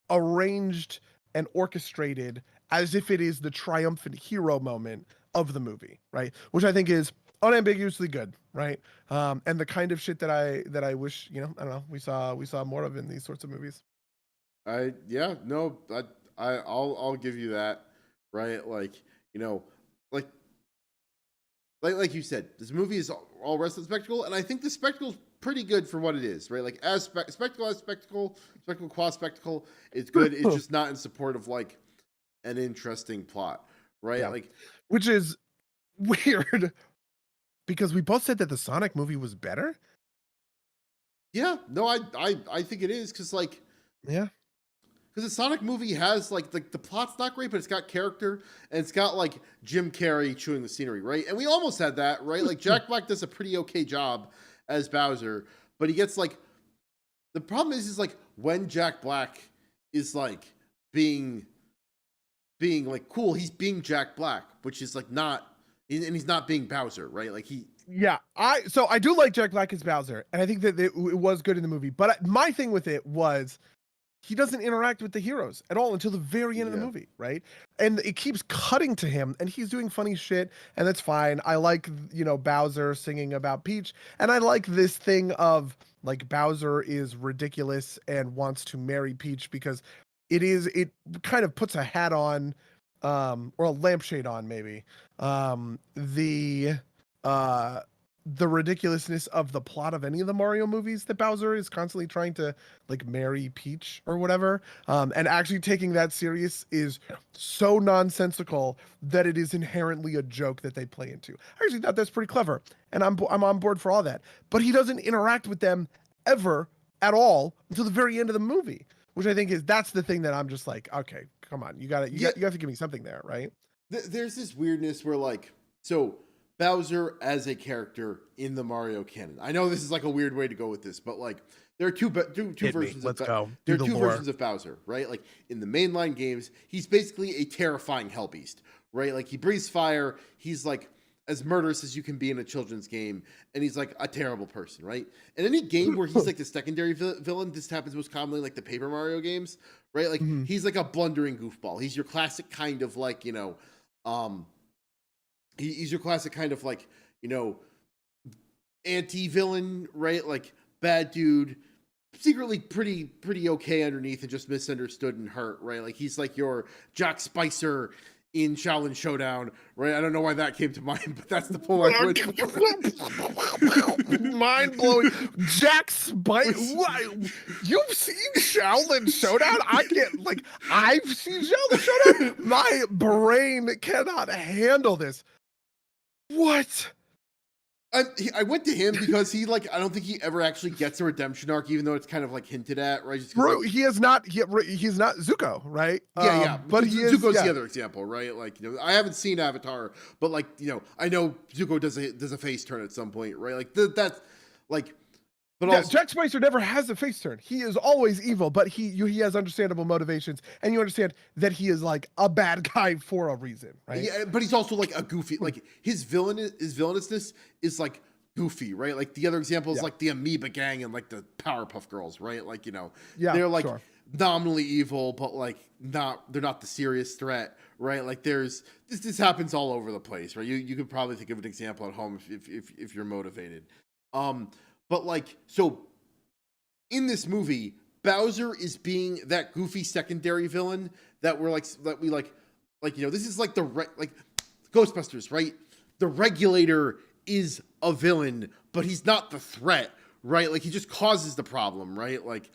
arranged and orchestrated as if it is the triumphant hero moment of the movie, right? Which I think is unambiguously good, right? And the kind of shit that I wish, I don't know, we saw more of in these sorts of movies. I'll give you that, right? Like, like you said, this movie is all wrestling spectacle, and I think the spectacle's pretty good for what it is, right? Like as spectacle qua spectacle, it's good. It's just not in support of like an interesting plot, right? Yeah. Like, which is weird because we both said that the Sonic movie was better. Yeah, no, I think it is because like, yeah. Because the Sonic movie has like the plot's not great, but it's got character and it's got like Jim Carrey chewing the scenery, right? And we almost had that, right? Like Jack Black does a pretty okay job as Bowser, but he gets like the problem is like when Jack Black is like being like cool. He's being Jack Black, which is like not, and he's not being Bowser, right? Like Yeah, I do like Jack Black as Bowser, and I think that it was good in the movie. But my thing with it was he doesn't interact with the heroes at all until the very end of the movie, right? And it keeps cutting to him, and he's doing funny shit, and that's fine. I like, Bowser singing about Peach, and I like this thing of like Bowser is ridiculous and wants to marry Peach because it kind of puts a hat on, or a lampshade on maybe, the ridiculousness of the plot of any of the Mario movies that Bowser is constantly trying to like marry Peach or whatever. And actually taking that serious is so nonsensical that it is inherently a joke that they play into. I actually thought that's pretty clever, and I'm on board for all that. But he doesn't interact with them ever at all until the very end of the movie, which I think that's the thing that I'm just like, okay, come on, you have to give me something there, right? There's this weirdness where like, so Bowser as a character in the Mario canon. I know this is like a weird way to go with this, but like there are two versions. Let's go. There are two versions of Bowser, right? Like in the mainline games, he's basically a terrifying hell beast, right? Like he breathes fire. He's like as murderous as you can be in a children's game, and he's like a terrible person, right? In any game where he's like the secondary villain, this happens most commonly like the Paper Mario games, right? Like he's like a blundering goofball. He's your classic kind of like, he's your classic kind of like, anti-villain, right? Like bad dude, secretly pretty okay underneath and just misunderstood and hurt, right? Like he's like your Jack Spicer in Shaolin Showdown, right? I don't know why that came to mind, but that's the pull I went. Mind blowing. Jack Spicer. You've seen Shaolin Showdown? I can't, I've seen Shaolin Showdown. My brain cannot handle this. What? I went to him because he I don't think he ever actually gets a redemption arc, even though it's kind of like hinted at, right? Bro, he is not. He's not Zuko, right? Yeah. But Zuko's the other example, right? Like I haven't seen Avatar, but I know Zuko does a face turn at some point, right? Like that's like. But also, Jack Spicer never has a face turn. He is always evil, but he has understandable motivations, and you understand that he is like a bad guy for a reason, right? Yeah, but he's also like a goofy. Like his villainousness is like goofy, right? Like the other example is like the Amoeba Gang and like the Powerpuff Girls, right? Like they're like nominally evil, but like they're not the serious threat, right? Like this happens all over the place, right? You could probably think of an example at home if you're motivated. But like, so in this movie, Bowser is being that goofy secondary villain that this is like like Ghostbusters, right? The regulator is a villain, but he's not the threat, right? Like he just causes the problem, right? Like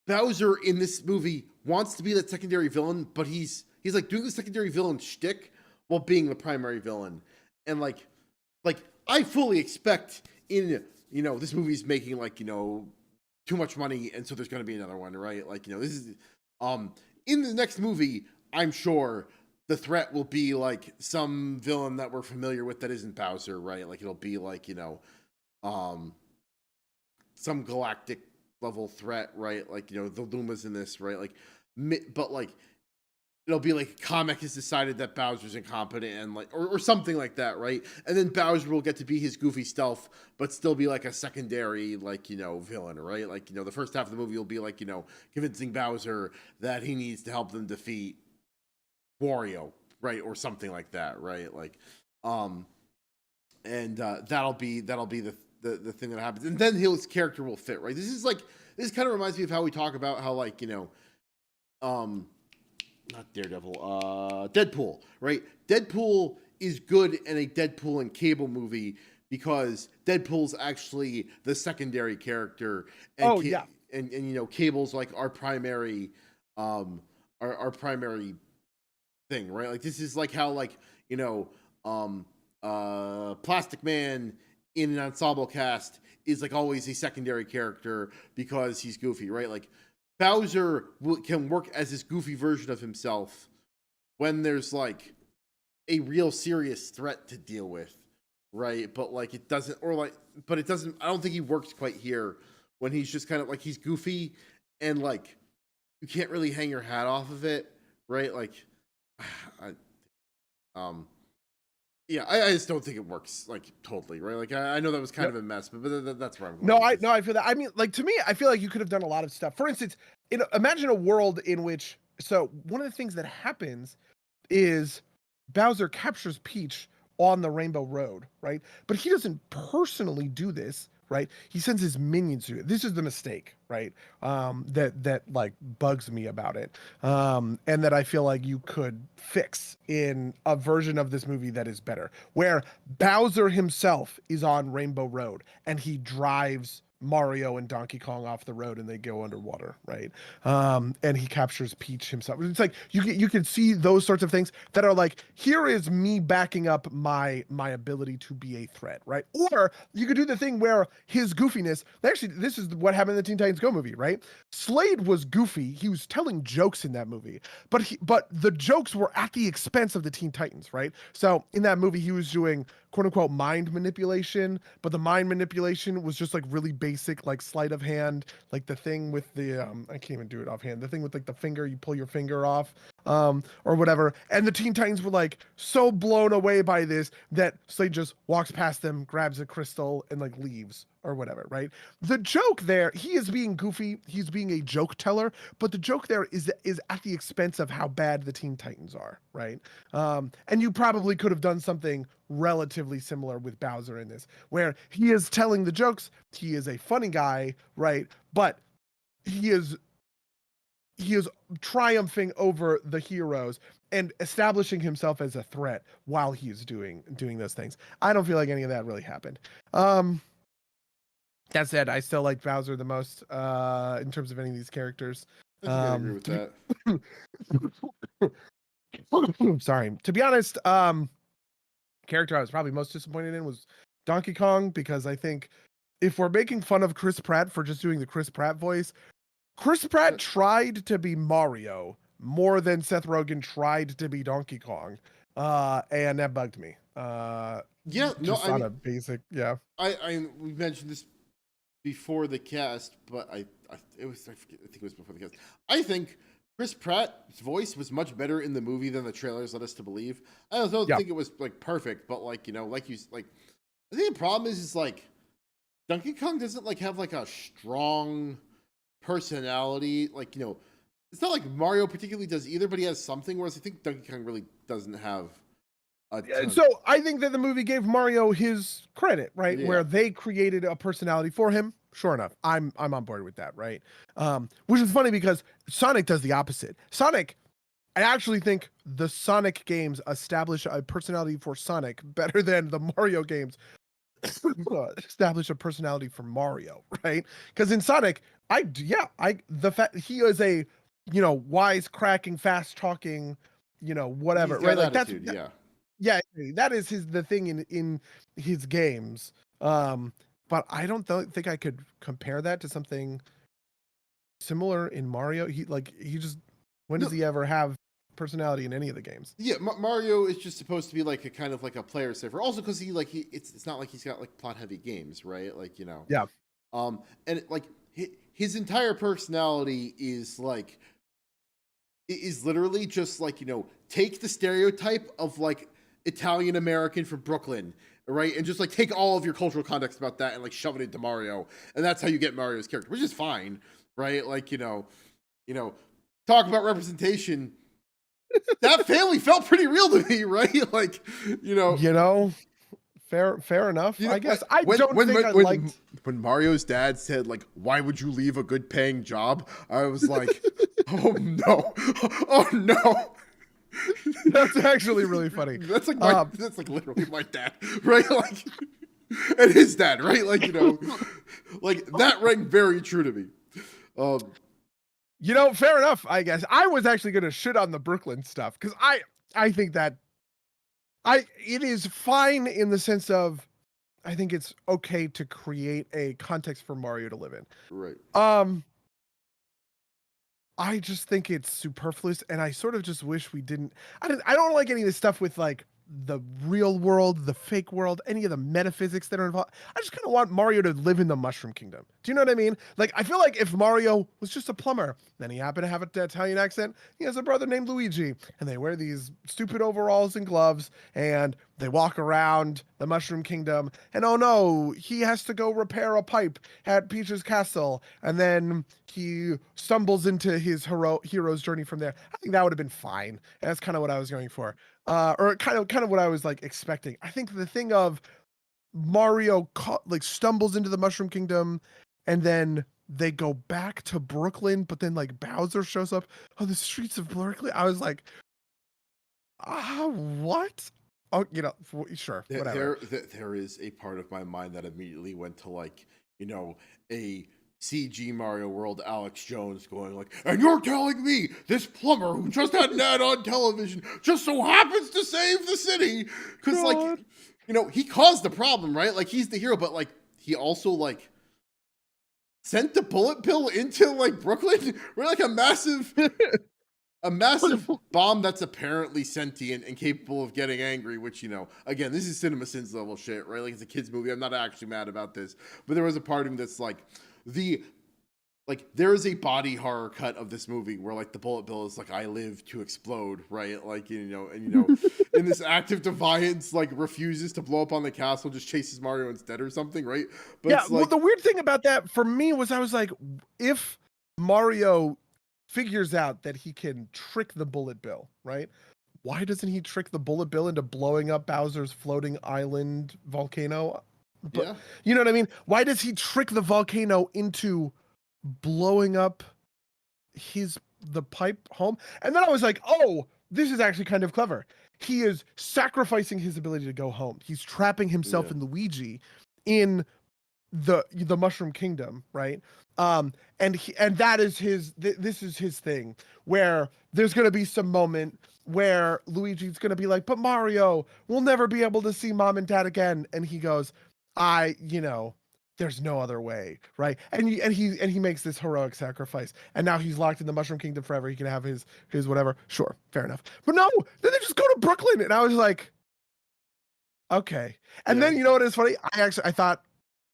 Bowser in this movie wants to be that secondary villain, but he's like doing the secondary villain shtick while being the primary villain. And like I fully expect in, this movie's making too much money, and so there's going to be another one, right? Like, this is, in the next movie, I'm sure the threat will be like some villain that we're familiar with that isn't Bowser, right? Like it'll be like, some galactic level threat, right? Like, the Lumas in this, right? Like, but like, it'll be like Kamek has decided that Bowser's incompetent and or something like that, right? And then Bowser will get to be his goofy stealth, but still be like a secondary, villain, right? Like, the first half of the movie will be like, convincing Bowser that he needs to help them defeat Wario, right? Or something like that, right? Like, that'll be the thing that happens. And then his character will fit, right? This kind of reminds me of how we talk about how not Daredevil, Deadpool, right? Deadpool is good in a Deadpool and Cable movie because Deadpool's actually the secondary character. And and Cable's like our primary primary thing, right? Like this is like how Plastic Man in an ensemble cast is like always a secondary character because he's goofy, right? Like Bowser can work as this goofy version of himself when there's like a real serious threat to deal with, right? But like it doesn't, I don't think he works quite here when he's just kind of like he's goofy and like you can't really hang your hat off of it, right? Like, I, yeah, I just don't think it works like totally, right? Like I know that was kind of a mess, but that's where I'm going. No, I feel that. I mean, like to me, I feel like you could have done a lot of stuff. For instance, imagine a world in which one of the things that happens is Bowser captures Peach on the Rainbow Road, right? But he doesn't personally do this, right? He sends his minions to it. This is the mistake, right? That like bugs me about it, and that I feel like you could fix in a version of this movie that is better, where Bowser himself is on Rainbow Road and he drives Mario and Donkey Kong off the road and they go underwater, right? And he captures Peach himself. It's like you can see those sorts of things that are like, here is me backing up my ability to be a threat, right? Or you could do the thing where his goofiness, actually this is what happened in the Teen Titans Go movie, right? Slade was goofy. He was telling jokes in that movie, but the jokes were at the expense of the Teen Titans, right? So in that movie, he was doing quote unquote mind manipulation, but the mind manipulation was just like really basic, like sleight of hand, like the thing with the I can't even do it offhand, the thing with like the finger, you pull your finger off, or whatever. And the Teen Titans were like so blown away by this that Slade just walks past them, grabs a crystal, and like leaves or whatever, right? The joke there, he is being goofy, he's being a joke teller, but the joke there is at the expense of how bad the Teen Titans are, right? And you probably could have done something relatively similar with Bowser in this, where he is telling the jokes, he is a funny guy, right? But he is triumphing over the heroes and establishing himself as a threat while he is doing those things. I don't feel like any of that really happened. That said, I still like Bowser the most in terms of any of these characters. I agree with that. Sorry. To be honest, character I was probably most disappointed in was Donkey Kong, because I think if we're making fun of Chris Pratt for just doing the Chris Pratt voice, Chris Pratt tried to be Mario more than Seth Rogen tried to be Donkey Kong. And that bugged me. Yeah, no, just on a basic, yeah. We mentioned this before the cast, but I think it was before the cast. I think Chris Pratt's voice was much better in the movie than the trailers led us to believe. I don't think it was like perfect, but like, you know, like I think the problem is like Donkey Kong doesn't like have like a strong personality. Like, you know, it's not like Mario particularly does either, but he has something, whereas I think Donkey Kong really doesn't have a ton. So I think that the movie gave Mario his credit, right? Yeah. Where they created a personality for him. Sure enough, I'm on board with that, right? Which is funny because Sonic does the opposite. Sonic, I actually think the Sonic games establish a personality for Sonic better than the Mario games establish a personality for Mario, right? Because in Sonic, the fact he is a, you know, wise cracking, fast talking, you know, whatever, right? Like attitude, yeah, that is the thing in his games. But I don't think I could compare that to something similar in Mario. When does he ever have personality in any of the games? Yeah, Mario is just supposed to be like a kind of like a player saver. Also, because it's not like he's got like plot heavy games, right? Like, you know. Yeah. And like his entire personality is literally just like, you know, take the stereotype of like Italian American from Brooklyn, right? And just like take all of your cultural context about that and like shove it into Mario. And that's how you get Mario's character, which is fine, right? Like, you know, talk about representation. That family felt pretty real to me, right? Like, you know, fair enough. You know, I guess when Mario's dad said like, "Why would you leave a good paying job?" I was like, "Oh no." That's actually really funny. That's like literally my dad, right? Like, and his dad, right? Like, you know, like that rang very true to me. You know, fair enough, I guess. I was actually going to shit on the Brooklyn stuff because I think that it is fine in the sense of I think it's okay to create a context for Mario to live in. Right. I just think it's superfluous, and I sort of just wish we didn't. I don't like any of this stuff with like the real world, the fake world, any of the metaphysics that are involved. I just kind of want Mario to live in the Mushroom Kingdom. Do you know what I mean? Like, I feel like if Mario was just a plumber, then he happened to have an Italian accent, he has a brother named Luigi, and they wear these stupid overalls and gloves, and they walk around the Mushroom Kingdom, and oh no, he has to go repair a pipe at Peach's castle, and then he stumbles into his hero's journey from there. I think that would have been fine. And that's kind of what I was going for. Or kind of what I was like expecting. I think the thing of Mario like stumbles into the Mushroom Kingdom, and then they go back to Brooklyn, but then like Bowser shows up on the streets of Brooklyn. I was like, what? Oh, sure, whatever. There is a part of my mind that immediately went to like, a CG Mario World Alex Jones going like, and you're telling me this plumber who just had an ad on television just so happens to save the city? Because like, he caused the problem, right? Like he's the hero, but like he also like sent the bullet bill into like Brooklyn. We're like a massive bomb that's apparently sentient and capable of getting angry, which, again, this is CinemaSins level shit, right? Like it's a kid's movie. I'm not actually mad about this, but there was a part of me that's like, there is a body horror cut of this movie where like the bullet bill is like, I live to explode, right? Like, in this act of defiance, like refuses to blow up on the castle, just chases Mario instead or something, right? But yeah, well, the weird thing about that for me was I was like, if Mario figures out that he can trick the bullet bill, right? Why doesn't he trick the bullet bill into blowing up Bowser's floating island volcano? But, yeah. You know what I mean? Why does he trick the volcano into blowing up the pipe home? And then I was like, oh, this is actually kind of clever. He is sacrificing his ability to go home. He's trapping himself and Luigi in the Mushroom Kingdom, right? And that is this is his thing, where there's gonna be some moment where Luigi's gonna be like, but Mario, we'll never be able to see mom and dad again. And he goes, there's no other way, right? And he makes this heroic sacrifice, and now he's locked in the Mushroom Kingdom forever. He can have his whatever. Sure, fair enough. But no, then they just go to Brooklyn, and I was like, okay. And then you know what is funny? I thought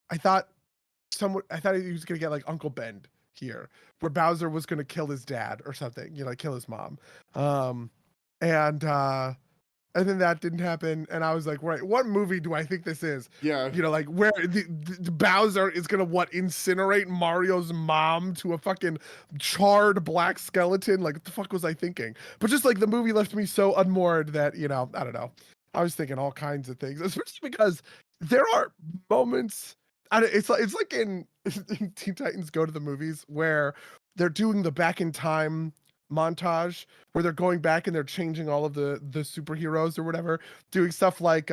he was gonna get like Uncle Ben here, where Bowser was gonna kill his dad or something, kill his mom. And then that didn't happen, and I was like, right, what movie do I think this is? Yeah. Like where the Bowser is gonna incinerate Mario's mom to a fucking charred black skeleton? Like, what the fuck was I thinking? But just like the movie left me so unmoored that, I don't know. I was thinking all kinds of things, especially because there are moments. It's like in Teen Titans Go to the Movies where they're doing the back in time montage where they're going back and they're changing all of the superheroes or whatever, doing stuff like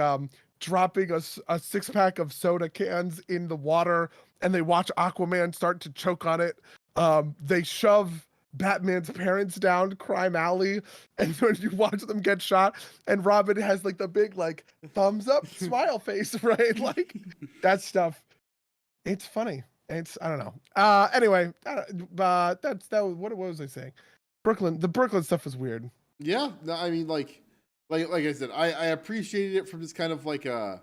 dropping a 6-pack of soda cans in the water, and they watch Aquaman start to choke on it. They shove Batman's parents down Crime Alley, and when you watch them get shot, and Robin has like the big like thumbs up smile face, right? Like that stuff. It's funny. I don't know. Anyway, what was I saying? The Brooklyn stuff was weird. Yeah, no, I mean, like I said, I appreciated it from just kind of like a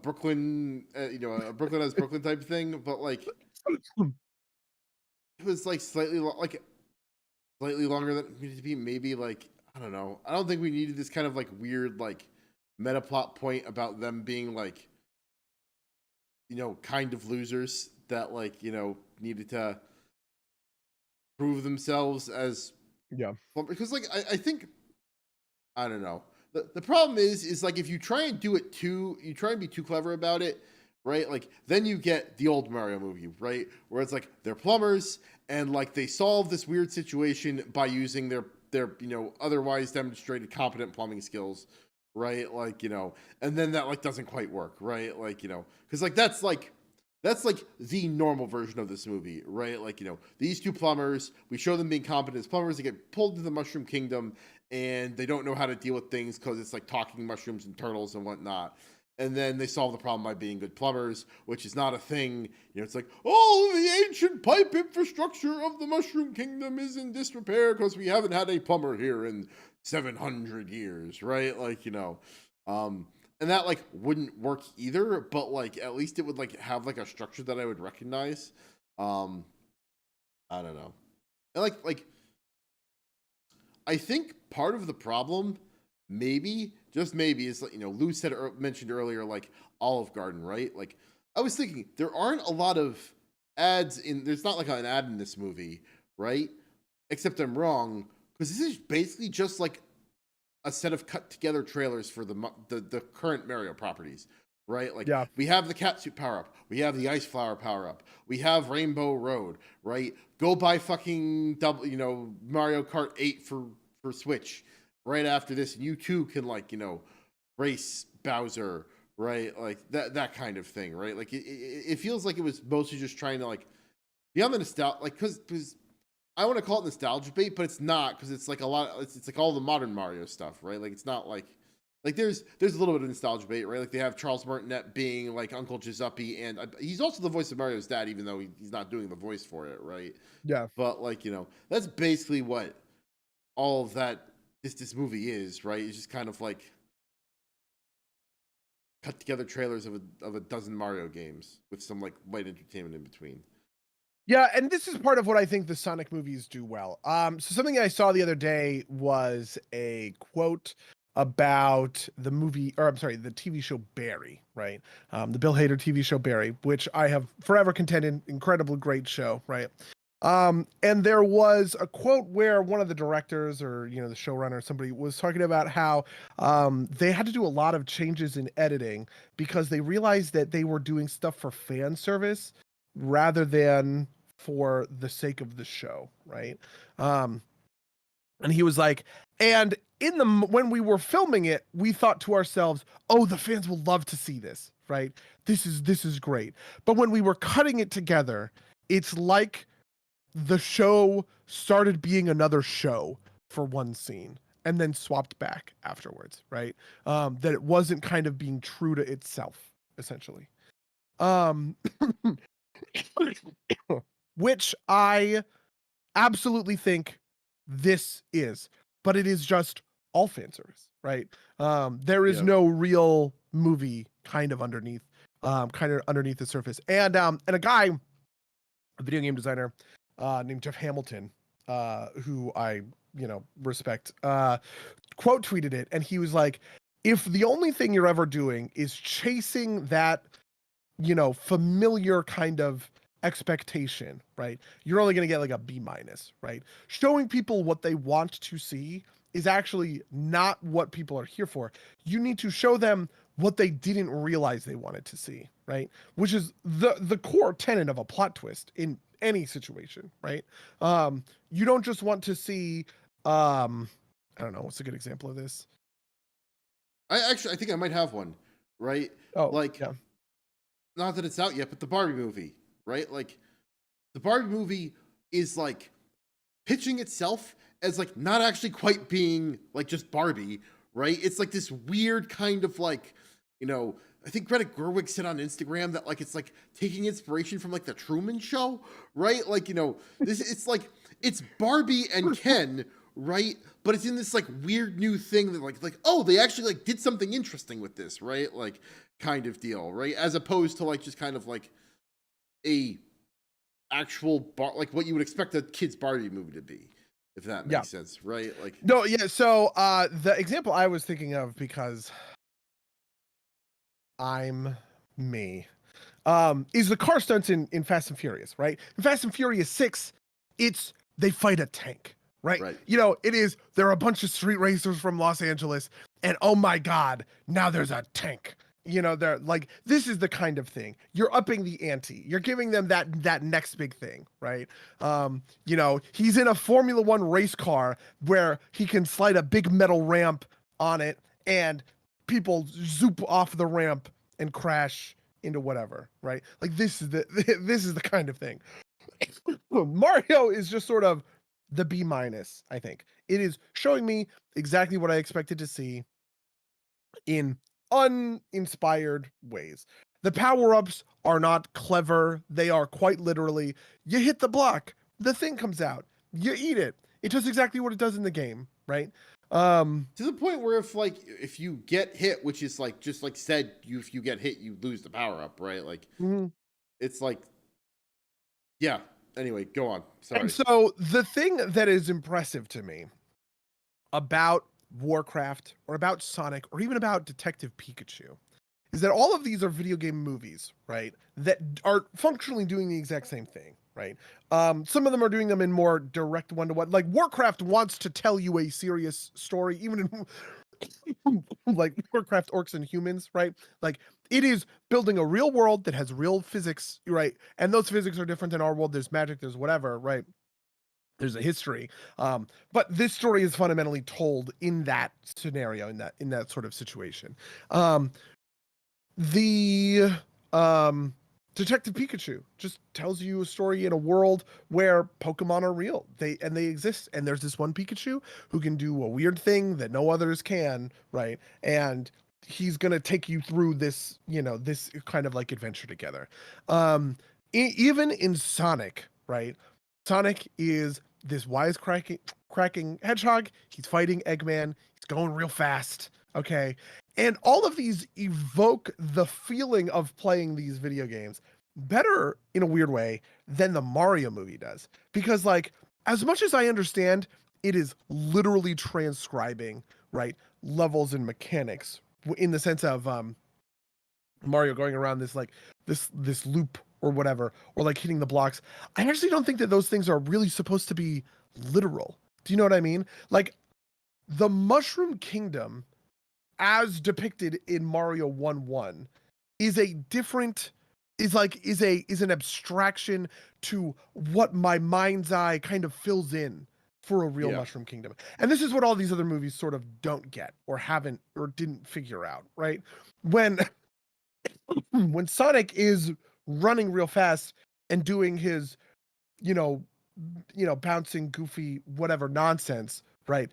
Brooklyn, a Brooklyn as Brooklyn type thing, but like it was like slightly longer than it needed to be. Maybe like, I don't know. I don't think we needed this kind of like weird like meta plot point about them being like, kind of losers that like, needed to prove themselves as because like I think, I don't know, the problem is like if you try and do it you try and be too clever about it, right? Like then you get the old Mario movie, right, where it's like they're plumbers and like they solve this weird situation by using their otherwise demonstrated competent plumbing skills, right? Like, and then that like doesn't quite work, right? Like, because like that's like the normal version of this movie, right? Like, these two plumbers, we show them being competent as plumbers, they get pulled into the Mushroom Kingdom and they don't know how to deal with things because it's like talking mushrooms and turtles and whatnot. and then they solve the problem by being good plumbers, which is not a thing. You know, it's like, oh, the ancient pipe infrastructure of the Mushroom Kingdom is in disrepair because we haven't had a plumber here in 700 years, right? Like, you know, and that like wouldn't work either, but like at least it would like have like a structure that I would recognize. I don't know. And like I think part of the problem, maybe, just maybe, is, you know, Lou mentioned earlier, like Olive Garden, right? Like, I was thinking there aren't a lot of ads there's not like an ad in this movie, right? Except I'm wrong, because this is basically just like a set of cut together trailers for the current Mario properties, right? Like, Yeah. we have the catsuit power up, we have the ice flower power up, we have Rainbow Road, right? Go buy fucking Mario Kart 8 for Switch right after this, and you too can, like, you know, race Bowser, right? Like that kind of thing, right? Like it feels like it was mostly just trying to like beyond the nostalgia, like because I want to call it nostalgia bait, but it's not, because it's like a lot. It's like all the modern Mario stuff, right? Like it's not like there's a little bit of nostalgia bait, right? Like they have Charles Martinet being like Uncle Giuseppe, and he's also the voice of Mario's dad, even though he's not doing the voice for it, right? Yeah. But like, you know, that's basically what all of that this movie is, right? It's just kind of like cut together trailers of a dozen Mario games with some like light entertainment in between. Yeah, and this is part of what I think the Sonic movies do well. So something I saw the other day was a quote about the movie, or I'm sorry, the TV show Barry, right? The Bill Hader TV show Barry, which I have forever contended, incredibly great show, right? And there was a quote where one of the directors, or, you know, the showrunner, somebody was talking about how they had to do a lot of changes in editing because they realized that they were doing stuff for fan service rather than for the sake of the show, right? And he was like, and when we were filming it, we thought to ourselves, oh, the fans will love to see this, right? This is great. But when we were cutting it together, it's like the show started being another show for one scene and then swapped back afterwards, right? That it wasn't kind of being true to itself, essentially. Which I absolutely think this is, but it is just all fan service, right? There is no real movie kind of underneath the surface. And a guy, a video game designer, named Jeff Hamilton, who I, you know, respect, quote tweeted it, and he was like, if the only thing you're ever doing is chasing that, you know, familiar kind of expectation, right, you're only going to get like a B-, right? Showing people what they want to see is actually not what people are here for. You need to show them what they didn't realize they wanted to see, right? Which is the core tenet of a plot twist in any situation, right? You don't just want to see, I don't know, what's a good example of this? I think I might have one, right? Oh, like, yeah. Not that it's out yet, but the Barbie movie, right? Like, the Barbie movie is like pitching itself as like not actually quite being like just Barbie, right? It's like this weird kind of like, you know, I think Greta Gerwig said on Instagram that like it's like taking inspiration from like the Truman Show, right? Like, you know, it's like it's Barbie and Ken, right? But it's in this like weird new thing that like oh, they actually like did something interesting with this, right? Like kind of deal, right? As opposed to like just kind of like a actual like what you would expect a kid's Barbie movie to be, if that makes sense, right? Like no, yeah. So the example I was thinking of, because I'm me, is the car stunts in Fast and Furious, right? In Fast and Furious 6, they fight a tank, right? You know, there are a bunch of street racers from Los Angeles, and oh my God, now there's a tank. You know, they're like, this is the kind of thing. You're upping the ante. You're giving them that next big thing, right? You know, he's in a Formula One race car where he can slide a big metal ramp on it, and people zoop off the ramp and crash into whatever, right? Like this is the kind of thing. Mario is just sort of the B-, I think. It is showing me exactly what I expected to see in uninspired ways. The power-ups are not clever. They are quite literally, you hit the block, the thing comes out, you eat it. It does exactly what it does in the game, right? To the point where if you get hit, which is like just like said, if you get hit, you lose the power up, right? Like it's like, yeah. Anyway, go on. Sorry. And so the thing that is impressive to me about Warcraft or about Sonic or even about Detective Pikachu is that all of these are video game movies, right? That are functionally doing the exact same thing, right? Some of them are doing them in more direct one-to-one. Like Warcraft wants to tell you a serious story, even in like Warcraft Orcs and Humans, right? Like it is building a real world that has real physics, right? And those physics are different in our world. There's magic, there's whatever, right? There's a history, but this story is fundamentally told in that scenario, in that sort of situation. The Detective Pikachu just tells you a story in a world where Pokemon are real. They exist, and there's this one Pikachu who can do a weird thing that no others can, right? And he's gonna take you through this, this kind of like adventure together. Even in Sonic, right? Sonic is this cracking hedgehog. He's fighting Eggman. He's going real fast. Okay. And all of these evoke the feeling of playing these video games better in a weird way than the Mario movie does. Because like, as much as I understand, it is literally transcribing, right, levels and mechanics in the sense of Mario going around this loop or whatever, or like hitting the blocks. I actually don't think that those things are really supposed to be literal. Do you know what I mean? Like the Mushroom Kingdom as depicted in Mario 1-1 is an abstraction to what my mind's eye kind of fills in for a real Mushroom Kingdom. And this is what all these other movies sort of don't get or haven't or didn't figure out, right? When Sonic is running real fast and doing his, bouncing goofy whatever nonsense, right?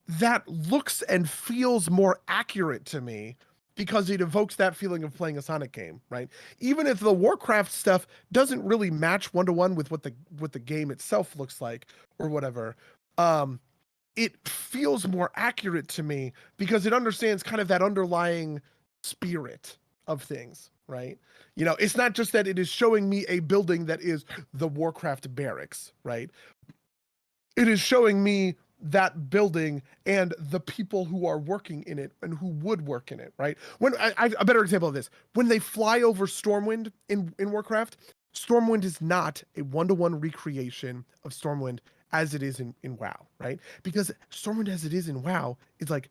That looks and feels more accurate to me because it evokes that feeling of playing a Sonic game, right? Even if the Warcraft stuff doesn't really match one-to-one with what the game itself looks like or whatever, it feels more accurate to me because it understands kind of that underlying spirit of things, right? It's not just that it is showing me a building that is the Warcraft barracks, right? It is showing me that building and the people who are working in it and who would work in it, right? When a better example of this, when they fly over Stormwind in Warcraft, Stormwind is not a one-to-one recreation of Stormwind as it is in WoW, right? Because Stormwind as it is in WoW is like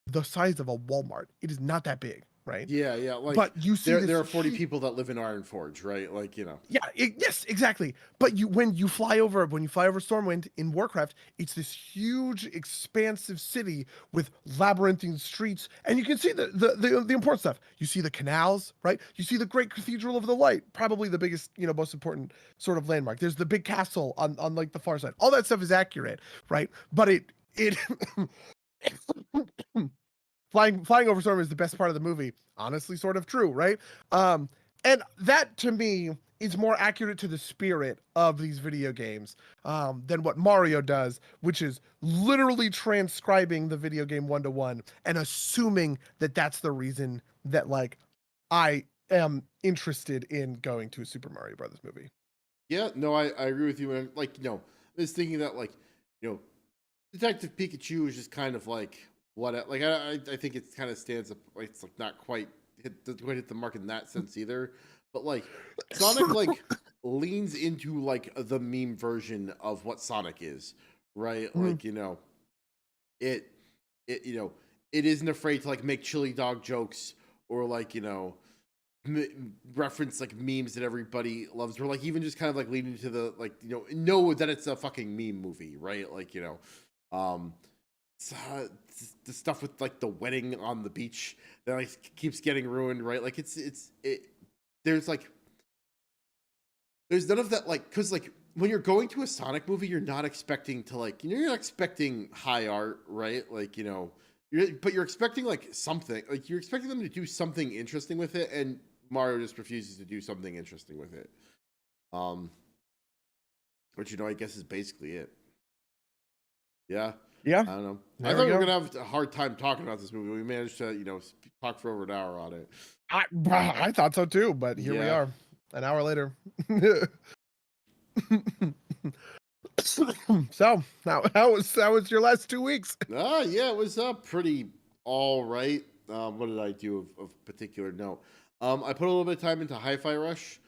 the size of a Walmart. It is not that big, right? Yeah. Like, but you see there are 40 people that live in Ironforge, right? Like, Yeah, yes, exactly. But when you fly over Stormwind in Warcraft, it's this huge, expansive city with labyrinthine streets, and you can see the important stuff. You see the canals, right? You see the Great Cathedral of the Light, probably the biggest, most important sort of landmark. There's the big castle on like the far side. All that stuff is accurate, right? But it flying over Storm is the best part of the movie. Honestly, sort of true, right? And that to me is more accurate to the spirit of these video games than what Mario does, which is literally transcribing the video game one-to-one and assuming that that's the reason that like I am interested in going to a Super Mario Brothers movie. Yeah, no, I agree with you. And like, I was thinking that like, Detective Pikachu is just kind of like what, like I think it kind of stands up. Like, it's like not quite hit the mark in that sense either. But like Sonic like leans into like the meme version of what Sonic is, right? Like, it isn't afraid to like make chili dog jokes or like, reference like memes that everybody loves, or like even just kind of like leading to the like, know that it's a fucking meme movie, right? Like, the stuff with like the wedding on the beach that like keeps getting ruined, right? Like there's none of that, like, because like when you're going to a Sonic movie, you're not expecting to like, you're not expecting high art, right? Like, you're expecting like something, like you're expecting them to do something interesting with it, and Mario just refuses to do something interesting with it. Which I guess is basically it. Yeah. Yeah. I don't know. There I thought we were go. gonna have a hard time talking about this movie. We managed to, talk for over an hour on it. I thought so too, but here we Yeah. are, an hour later. So, how was your last 2 weeks? Yeah, it was pretty all right. What did I do of particular note? I put a little bit of time into Hi-Fi Rush,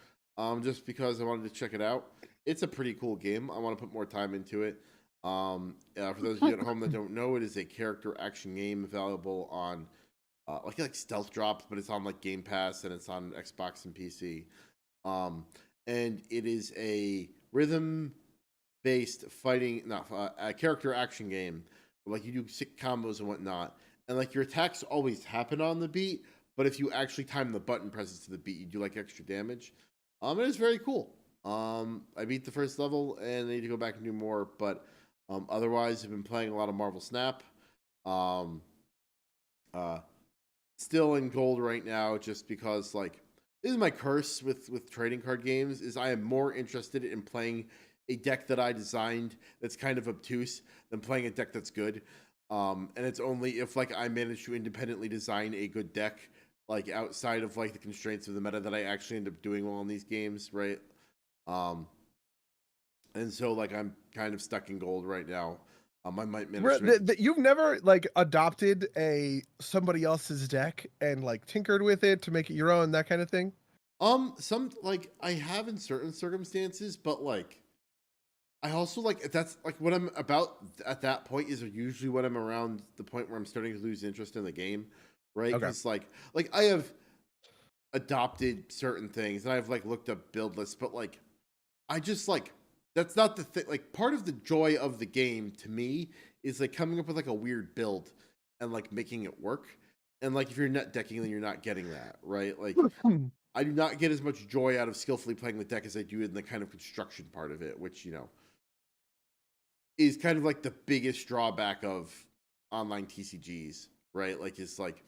just because I wanted to check it out. It's a pretty cool game. I want to put more time into it. For those of you at home that don't know, it is a character action game available on like Stealth Drops, but it's on like Game Pass and it's on Xbox and PC. And it is a rhythm-based fighting, a character action game. Like you do sick combos and whatnot, and like your attacks always happen on the beat. But if you actually time the button presses to the beat, you do like extra damage. It is very cool. I beat the first level and I need to go back and do more, but otherwise I've been playing a lot of Marvel Snap. Still in gold right now, just because like this is my curse with trading card games, is I am more interested in playing a deck that I designed that's kind of obtuse than playing a deck that's good. And it's only if like I manage to independently design a good deck, like outside of like the constraints of the meta, that I actually end up doing well in these games, right? And so like I'm kind of stuck in gold right now. I might manage You've never like adopted somebody else's deck and like tinkered with it to make it your own, that kind of thing? Some like I have in certain circumstances, but like I also like that's like what I'm about at that point is usually when I'm around the point where I'm starting to lose interest in the game, right? Okay. Because like I have adopted certain things and I've like looked up build lists, but like I just like that's not the thing. Like part of the joy of the game to me is like coming up with like a weird build and like making it work. And like if you're net decking, then you're not getting that, right? Like I do not get as much joy out of skillfully playing the deck as I do in the kind of construction part of it, which is kind of like the biggest drawback of online TCGs, right? Like it's like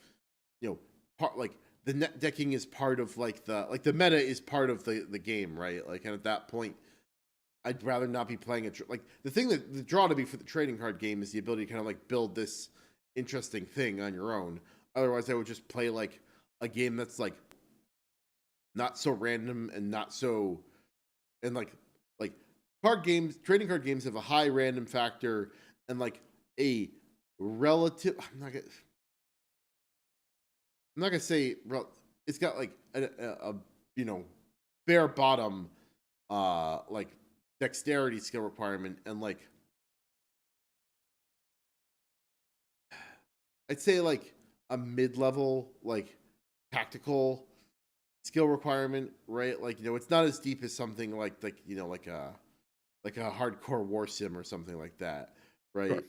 part like the net decking is part of like the meta is part of the game, right? Like, and at that point I'd rather not be playing it. Like the thing that the draw to me for the trading card game is the ability to kind of like build this interesting thing on your own. Otherwise, I would just play like a game that's like not so random and not so, and like trading card games have a high random factor and like a relative. I'm not gonna say it's got like a bare bottom like dexterity skill requirement, and like I'd say like a mid-level like tactical skill requirement, right? Like it's not as deep as something like a hardcore war sim or something like that, right?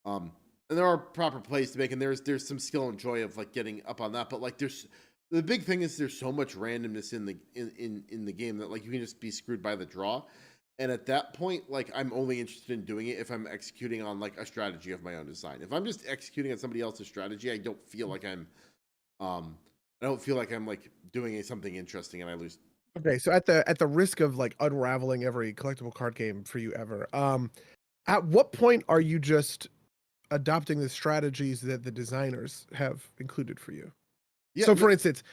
Sure. And there are proper plays to make, and there's some skill and joy of like getting up on that, but like the big thing is there's so much randomness in the game that like you can just be screwed by the draw. And at that point, like I'm only interested in doing it if I'm executing on like a strategy of my own design. If I'm just executing on somebody else's strategy, I don't feel like I'm like doing something interesting, and I lose. Okay, so at the risk of like unraveling every collectible card game for you ever, at what point are you just adopting the strategies that the designers have included for you? Yeah, so for instance,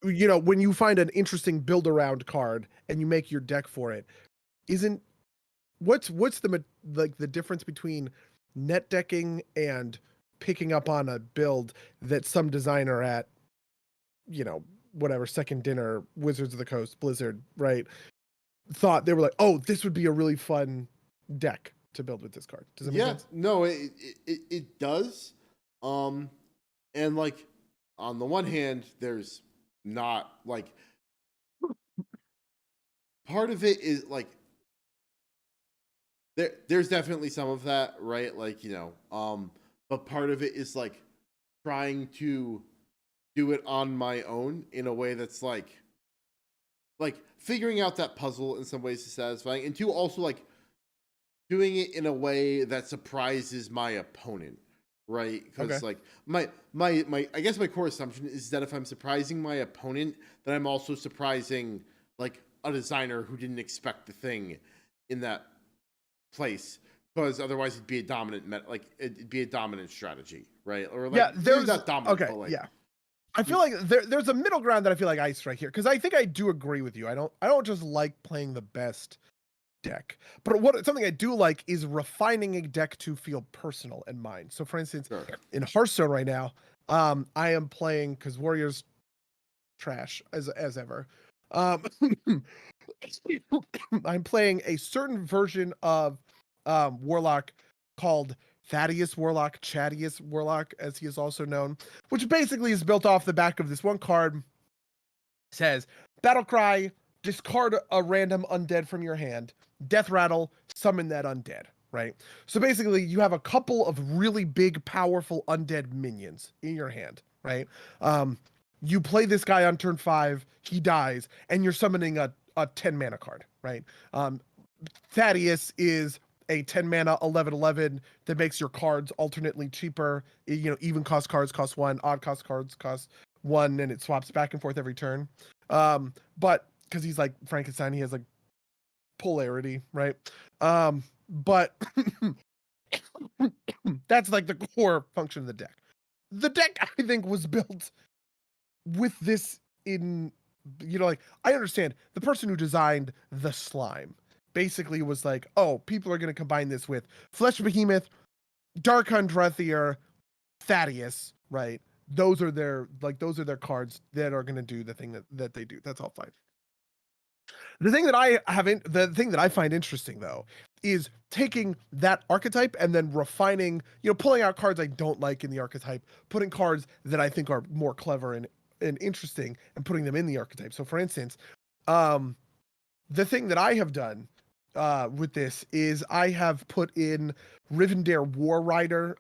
when you find an interesting build around card and you make your deck for it, what's the difference between net decking and picking up on a build that some designer at whatever Second Dinner, Wizards of the Coast, Blizzard, right, thought they were like, oh, this would be a really fun deck to build with this card? Does that make sense? No, it does. And like on the one hand, there's not like part of it is like there's definitely some of that, right? Like but part of it is like trying to do it on my own in a way that's like figuring out that puzzle in some ways is satisfying, and two, also like doing it in a way that surprises my opponent, right? Because Okay. like my I guess my core assumption is that if I'm surprising my opponent, then I'm also surprising like a designer who didn't expect the thing in that place. Because otherwise it'd be a dominant like it'd be a dominant strategy, right? Or like Yeah, maybe not dominant, okay, but like yeah. I feel like there's a middle ground that I feel like I strike here because I think I do agree with you. I don't just like playing the best deck, but something I do like is refining a deck to feel personal and mine. So for instance, sure. in Hearthstone right now, I am playing because Warriors trash as ever. Um, I'm playing a certain version of Warlock called Thaddeus Warlock, Chadius Warlock, as he is also known, which basically is built off the back of this one card. Says, Battle Cry, discard a random undead from your hand. Death Rattle, summon that undead, right? So basically, you have a couple of really big, powerful undead minions in your hand, right? You play this guy on turn 5, he dies, and you're summoning a 10 mana card, right? Thaddeus is a 10 mana 11/11 that makes your cards alternately cheaper. You know, even cost cards cost 1, odd cost cards cost 1, and it swaps back and forth every turn. But because he's like Frankenstein, he has like polarity, right? But that's like the core function of the deck. The deck, I think, was built with this in, you know, like, I understand the person who designed the slime basically was like, oh, people are going to combine this with Flesh Behemoth, Dark Undrethier, Thaddeus, right? Those are their cards that are going to do the thing that they do. That's all fine. The thing that I find interesting though is taking that archetype and then refining, you know, pulling out cards I don't like in the archetype, putting cards that I think are more clever and interesting and putting them in the archetype. So for instance, the thing that I have done with this is I have put in Rivendare War Rider,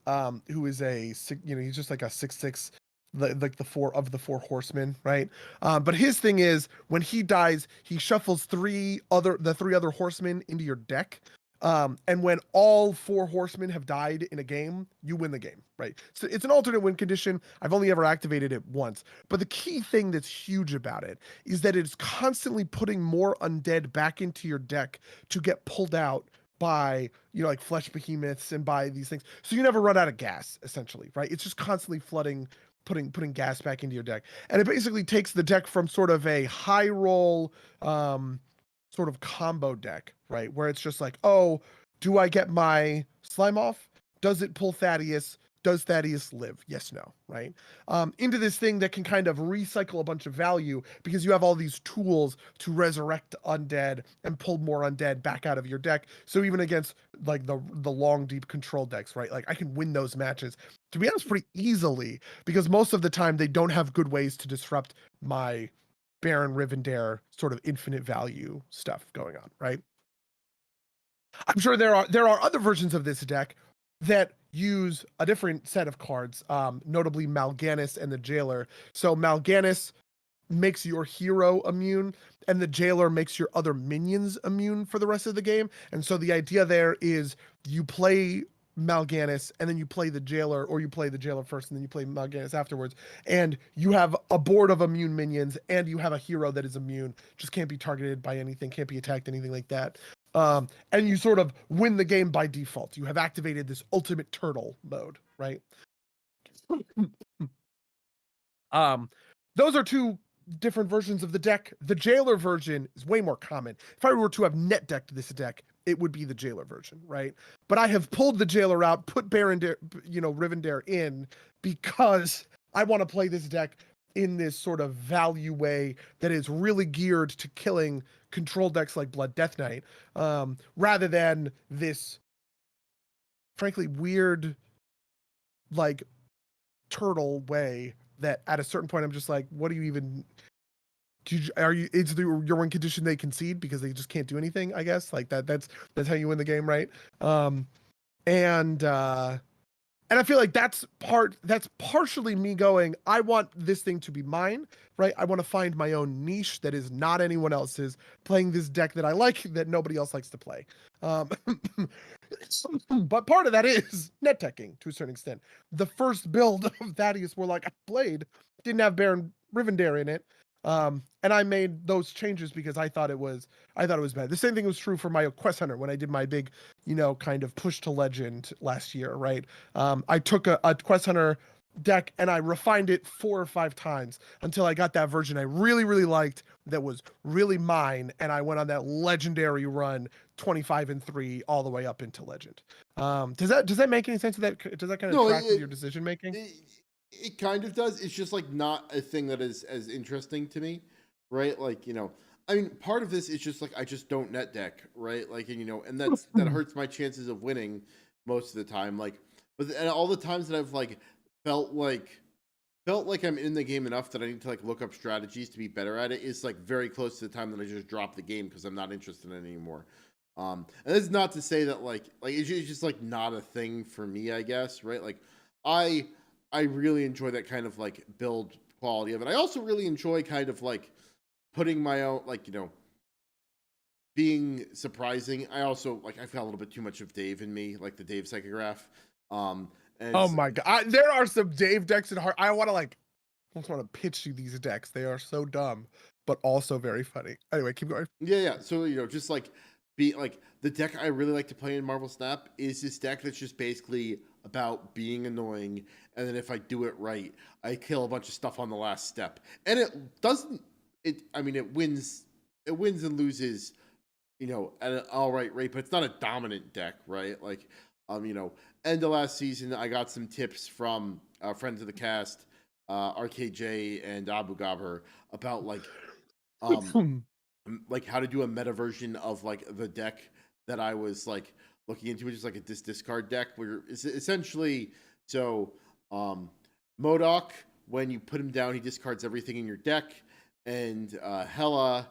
who is he's just like a 6/6, like the four horsemen, right? But his thing is when he dies, he shuffles the three other horsemen into your deck. And when all 4 horsemen have died in a game, you win the game, right? So it's an alternate win condition. I've only ever activated it once. But the key thing that's huge about it is that it's constantly putting more undead back into your deck to get pulled out by, you know, like flesh behemoths and by these things. So you never run out of gas, essentially, right? It's just constantly flooding, putting gas back into your deck. And it basically takes the deck from sort of a high roll, sort of combo deck, right? Where it's just like, oh, do I get my slime off? Does it pull Thaddeus? Does Thaddeus live? Yes, no, right? Into this thing that can kind of recycle a bunch of value because you have all these tools to resurrect undead and pull more undead back out of your deck. So even against like the long, deep control decks, right? Like I can win those matches, to be honest, pretty easily because most of the time they don't have good ways to disrupt my Baron Rivendare sort of infinite value stuff going on, right? I'm sure there are other versions of this deck that use a different set of cards, notably Mal'Ganis and the Jailer. So Mal'Ganis makes your hero immune, and the Jailer makes your other minions immune for the rest of the game. And so the idea there is you play Mal'Ganis and then you play the Jailer, or you play the Jailer first and then you play Mal'Ganis afterwards, and you have a board of immune minions and you have a hero that is immune, just can't be targeted by anything, can't be attacked, anything like that. And you sort of win the game by default. You have activated this ultimate turtle mode, right? Those are 2 different versions of the deck. The Jailer version is way more common. If I were to have net decked this deck, it would be the Jailer version, right? But I have pulled the Jailer out, put Rivendare in, because I want to play this deck in this sort of value way that is really geared to killing control decks like Blood Death Knight, rather than this frankly weird like turtle way that at a certain point I'm just like, what do you even is your win condition they concede because they just can't do anything, I guess? Like that's how you win the game, right? And And I feel like that's partially me going, I want this thing to be mine, right? I want to find my own niche that is not anyone else's, playing this deck that I like that nobody else likes to play. Um, but part of that is net teching to a certain extent. The first build of Thaddeus Warlock I played didn't have Baron Rivendare in it. And I made those changes because I thought it was bad. The same thing was true for my Quest Hunter when I did my big, kind of push to legend last year, right? I took a Quest Hunter deck and I refined it 4 or 5 times until I got that version I really, really liked that was really mine, and I went on that legendary run 25-3 all the way up into legend. Does that make any sense? Does that kind of track with your decision making? It kind of does. It's just like not a thing that is as interesting to me, right? Like, I mean, part of this is just like I just don't net deck, right? Like, and that hurts my chances of winning most of the time. Like, and all the times that I've like felt like I'm in the game enough that I need to like look up strategies to be better at it is like very close to the time that I just drop the game because I'm not interested in it anymore. And that's not to say that like it's just like not a thing for me, I guess, right? Like I really enjoy that kind of like build quality of it. I also really enjoy kind of like putting my own, like, being surprising. I also like, I've got a little bit too much of Dave in me, like the Dave psychograph. Oh my God. There are some Dave decks in heart. I want to pitch you these decks. They are so dumb, but also very funny. Anyway, keep going. Yeah. So, just like be like the deck I really like to play in Marvel Snap is this deck that's just basically about being annoying, and then if I do it right, I kill a bunch of stuff on the last step. And it doesn't it wins and loses, at an all right rate, but it's not a dominant deck, right? Like end of last season I got some tips from friends of the cast, RKJ and Abu Gabr, about like like how to do a meta version of like the deck that I was like looking into, which is like a discard deck where it's essentially MODOK, when you put him down, he discards everything in your deck, and Hela,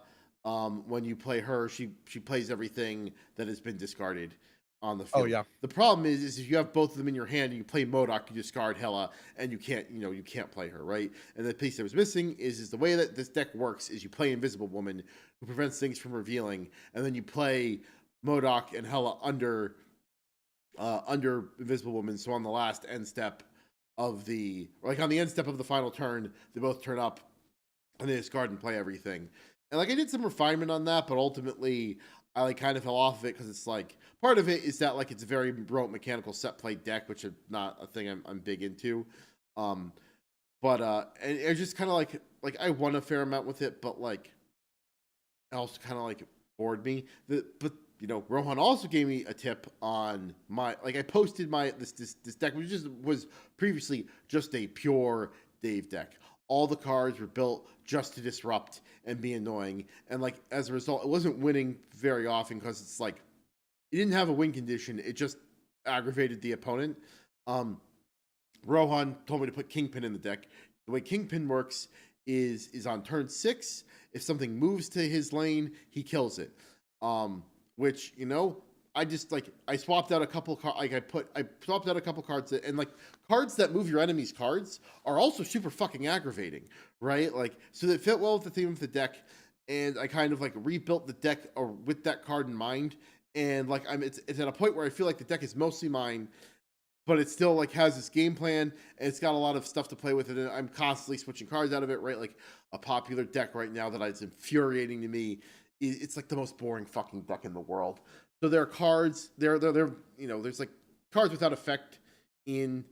when you play her, she plays everything that has been discarded on the field. Oh yeah. The problem is if you have both of them in your hand and you play MODOK, you discard Hela, and you can't play her, right? And the piece that was missing is the way that this deck works is you play Invisible Woman, who prevents things from revealing, and then you play MODOK and Hela under Invisible Woman. So on the last end step of the final turn, they both turn up and they discard and play everything. And like I did some refinement on that, but ultimately I like kind of fell off of it because it's like part of it is that like it's a very rote mechanical set play deck, which is not a thing I'm big into. But and it's just kind of like I won a fair amount with it, but like it also kind of like bored me. But Rohan also gave me a tip on my, like I posted my this deck, which was previously just a pure Dave deck. All the cards were built just to disrupt and be annoying, and like as a result, it wasn't winning very often because it's like it didn't have a win condition. It just aggravated the opponent. Rohan told me to put Kingpin in the deck. The way Kingpin works is on turn 6, if something moves to his lane, he kills it. Which I just like I swapped out a couple I swapped out a couple cards and like cards that move your enemy's cards are also super fucking aggravating, right? Like so they fit well with the theme of the deck, and I kind of like rebuilt the deck with that card in mind, and like it's at a point where I feel like the deck is mostly mine, but it still like has this game plan and it's got a lot of stuff to play with it, and I'm constantly switching cards out of it, right? Like a popular deck right now that is infuriating to me. It's like the most boring fucking deck in the world. So there are cards, there's like cards without effect in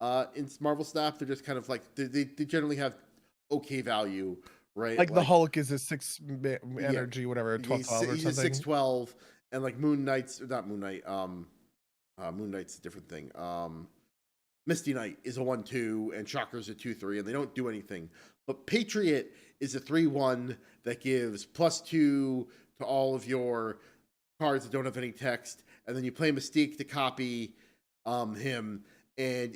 Marvel Snap. They're just kind of like they generally have okay value, right? Like the Hulk is a 6 energy, whatever, 12 or something. He's a 6/12, and like Moon Knight's not Moon Knight. Moon Knight's a different thing. Misty Knight is a 1/2, and Chakra's a 2/3, and they don't do anything. But Patriot is a 3/1 that gives +2 to all of your cards that don't have any text, and then you play Mystique to copy him, and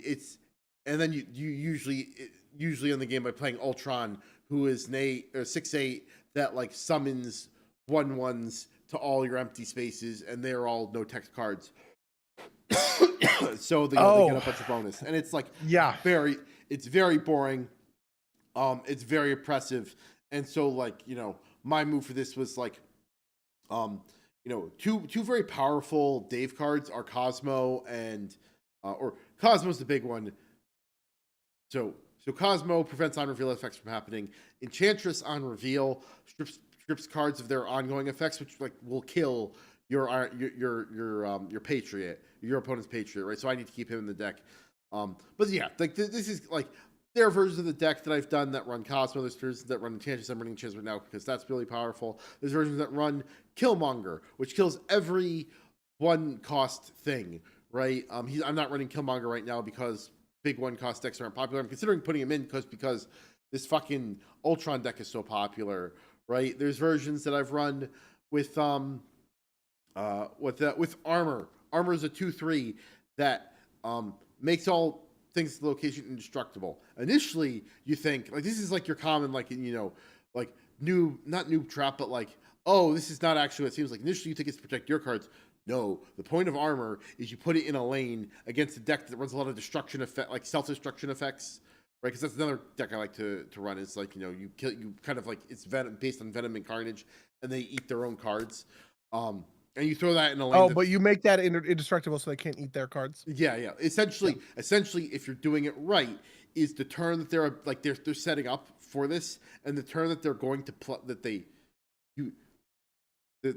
then you usually in the game by playing Ultron, who is 6/8 that like summons 1/1s to all your empty spaces, and they're all no text cards. Right. So they get a bunch of bonus, and it's like Yeah. it's very boring. It's very oppressive, and so like my move for this was like, two very powerful Dave cards are Cosmo and or Cosmo's the big one. So Cosmo prevents on reveal effects from happening. Enchantress on reveal strips cards of their ongoing effects, which like will kill your Patriot, your opponent's Patriot, right? So I need to keep him in the deck. But yeah, like this is like there are versions of the deck that I've done that run Cosmo. There's versions that run Enchantress. I'm running Enchantress right now because that's really powerful. There's versions that run Killmonger, which kills every one cost thing, right? I'm not running Killmonger right now because big one cost decks aren't popular. I'm considering putting him in because this fucking Ultron deck is so popular, right? There's versions that I've run with Armor. Armor is a 2/3 that makes all things at the location indestructible. Initially, you think like this is like your common like like not noob trap, but like, oh, this is not actually what it seems like. Initially, you think it's to protect your cards. No, the point of Armor is you put it in a lane against a deck that runs a lot of destruction effect, like self-destruction effects, right? Because that's another deck I like to run. It's like you kind of like it's based on Venom and Carnage, and they eat their own cards. And you throw that in a lane. Oh, but you make that indestructible so they can't eat their cards. Yeah. Essentially, if you're doing it right, is the turn that they're setting up for this, and the turn that they're going to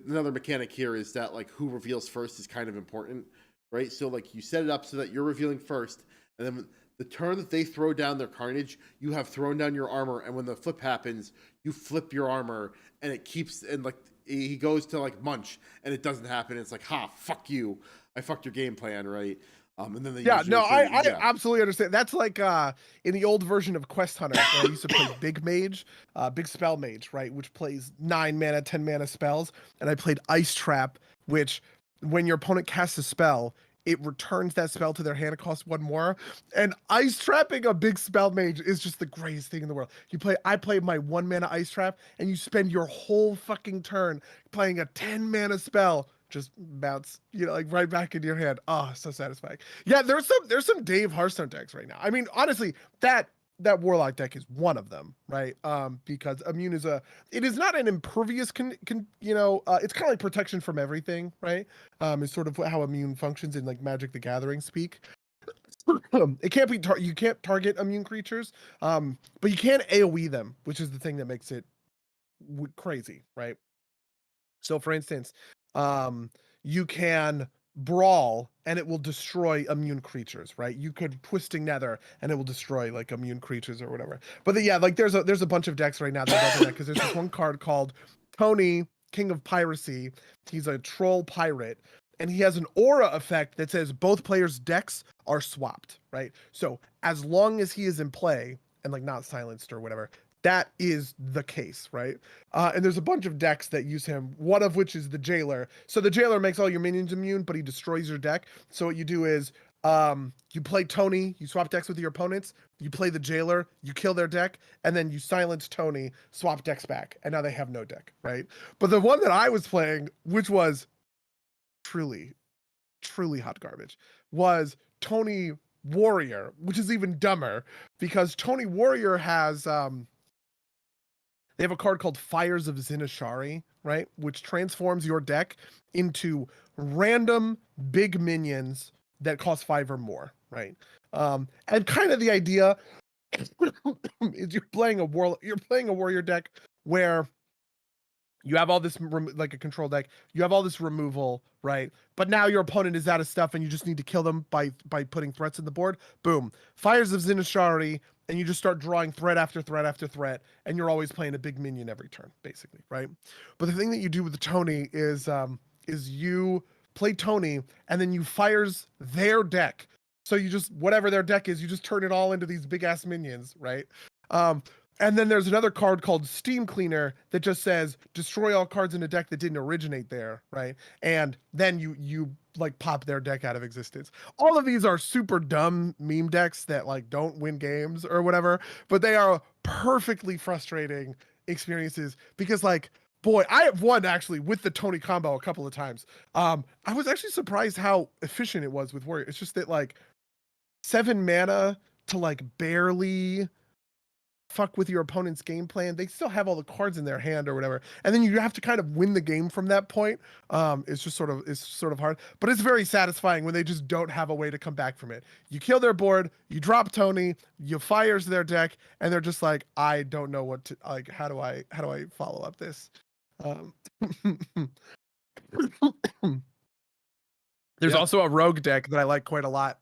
another mechanic here is that like who reveals first is kind of important, right? So like you set it up so that you're revealing first, and then the turn that they throw down their Carnage, you have thrown down your Armor, and when the flip happens, you flip your Armor, and it keeps and like he goes to like munch, and it doesn't happen. It's like, fuck you, I fucked your game plan, right? And then I absolutely understand. That's like in the old version of Quest Hunter, where I used to play Big Mage, Big Spell Mage, right, which plays 9 mana, 10 mana spells, and I played Ice Trap, which when your opponent casts a spell, it returns that spell to their hand. It costs 1 more. And Ice Trapping a Big Spell Mage is just the greatest thing in the world. I play my 1 mana Ice Trap, and you spend your whole fucking turn playing a 10 mana spell. Just bounce, like right back into your hand. Oh, so satisfying. Yeah, there's some Dave Hearthstone decks right now. I mean, honestly, that Warlock deck is one of them, right? Because Immune is not an impervious it's kind of like protection from everything, right? Is sort of how Immune functions in like Magic the Gathering speak. It can't be you can't target immune creatures, but you can AoE them, which is the thing that makes it crazy, right? So, for instance, you can Brawl and it will destroy immune creatures, right? You could Twisting Nether and it will destroy like immune creatures or whatever. But there's a bunch of decks right now that does that because there's this one card called Tony, King of Piracy. He's a troll pirate, and he has an aura effect that says both players' decks are swapped, right? So as long as he is in play and like not silenced or whatever, that is the case, right? And there's a bunch of decks that use him, one of which is the Jailer. So the Jailer makes all your minions immune, but he destroys your deck. So what you do is you play Tony, you swap decks with your opponents, you play the Jailer, you kill their deck, and then you silence Tony, swap decks back, and now they have no deck, right? But the one that I was playing, which was truly hot garbage, was Tony Warrior, which is even dumber because Tony Warrior has they have a card called Fires of Zinashari, right? Which transforms your deck into random big minions that cost 5 or more, right? And kind of the idea is you're playing a warrior deck where you have all this like a control deck. You have all this removal, right? But now your opponent is out of stuff, and you just need to kill them by putting threats in the board. Boom, Fires of Zinashari, and you just start drawing threat after threat after threat, and you're always playing a big minion every turn, basically, right? But the thing that you do with the Tony is you play Tony, and then you fires their deck. So you just whatever their deck is, you just turn it all into these big ass minions, right? And then there's another card called Steam Cleaner that just says destroy all cards in a deck that didn't originate there, right? And then you like pop their deck out of existence. All of these are super dumb meme decks that like don't win games or whatever, but they are perfectly frustrating experiences because like Boy, I have won actually with the Tony combo a couple of times. I was actually surprised how efficient it was with Warrior. It's just that like 7 mana to like barely fuck with your opponent's game plan. They still have all the cards in their hand or whatever, and then you have to kind of win the game from that point. It's sort of hard, but it's very satisfying when they just don't have a way to come back from it. You kill their board, you drop Tony, you fires their deck, and they're just like, I don't know what to like. How do I follow up this? There's also a rogue deck that I like quite a lot,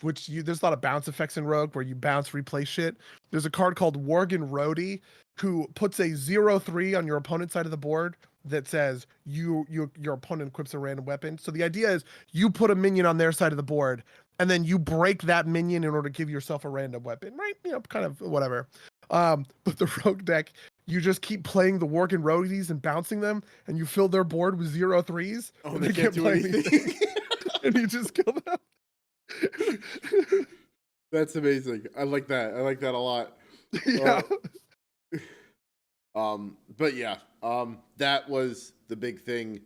which there's a lot of bounce effects in Rogue where you bounce, replay shit. There's a card called Worgen Roadie who puts a 0/3 on your opponent's side of the board that says your opponent equips a random weapon. So the idea is you put a minion on their side of the board and then you break that minion in order to give yourself a random weapon, right? You know, kind of whatever. But the Rogue deck, you just keep playing the Worgen Roadies and bouncing them, and you fill their board with 0/3s. Oh, and they can't do anything. And you just kill them. That's amazing. I like that. I like that a lot. Yeah. But yeah, that was the big thing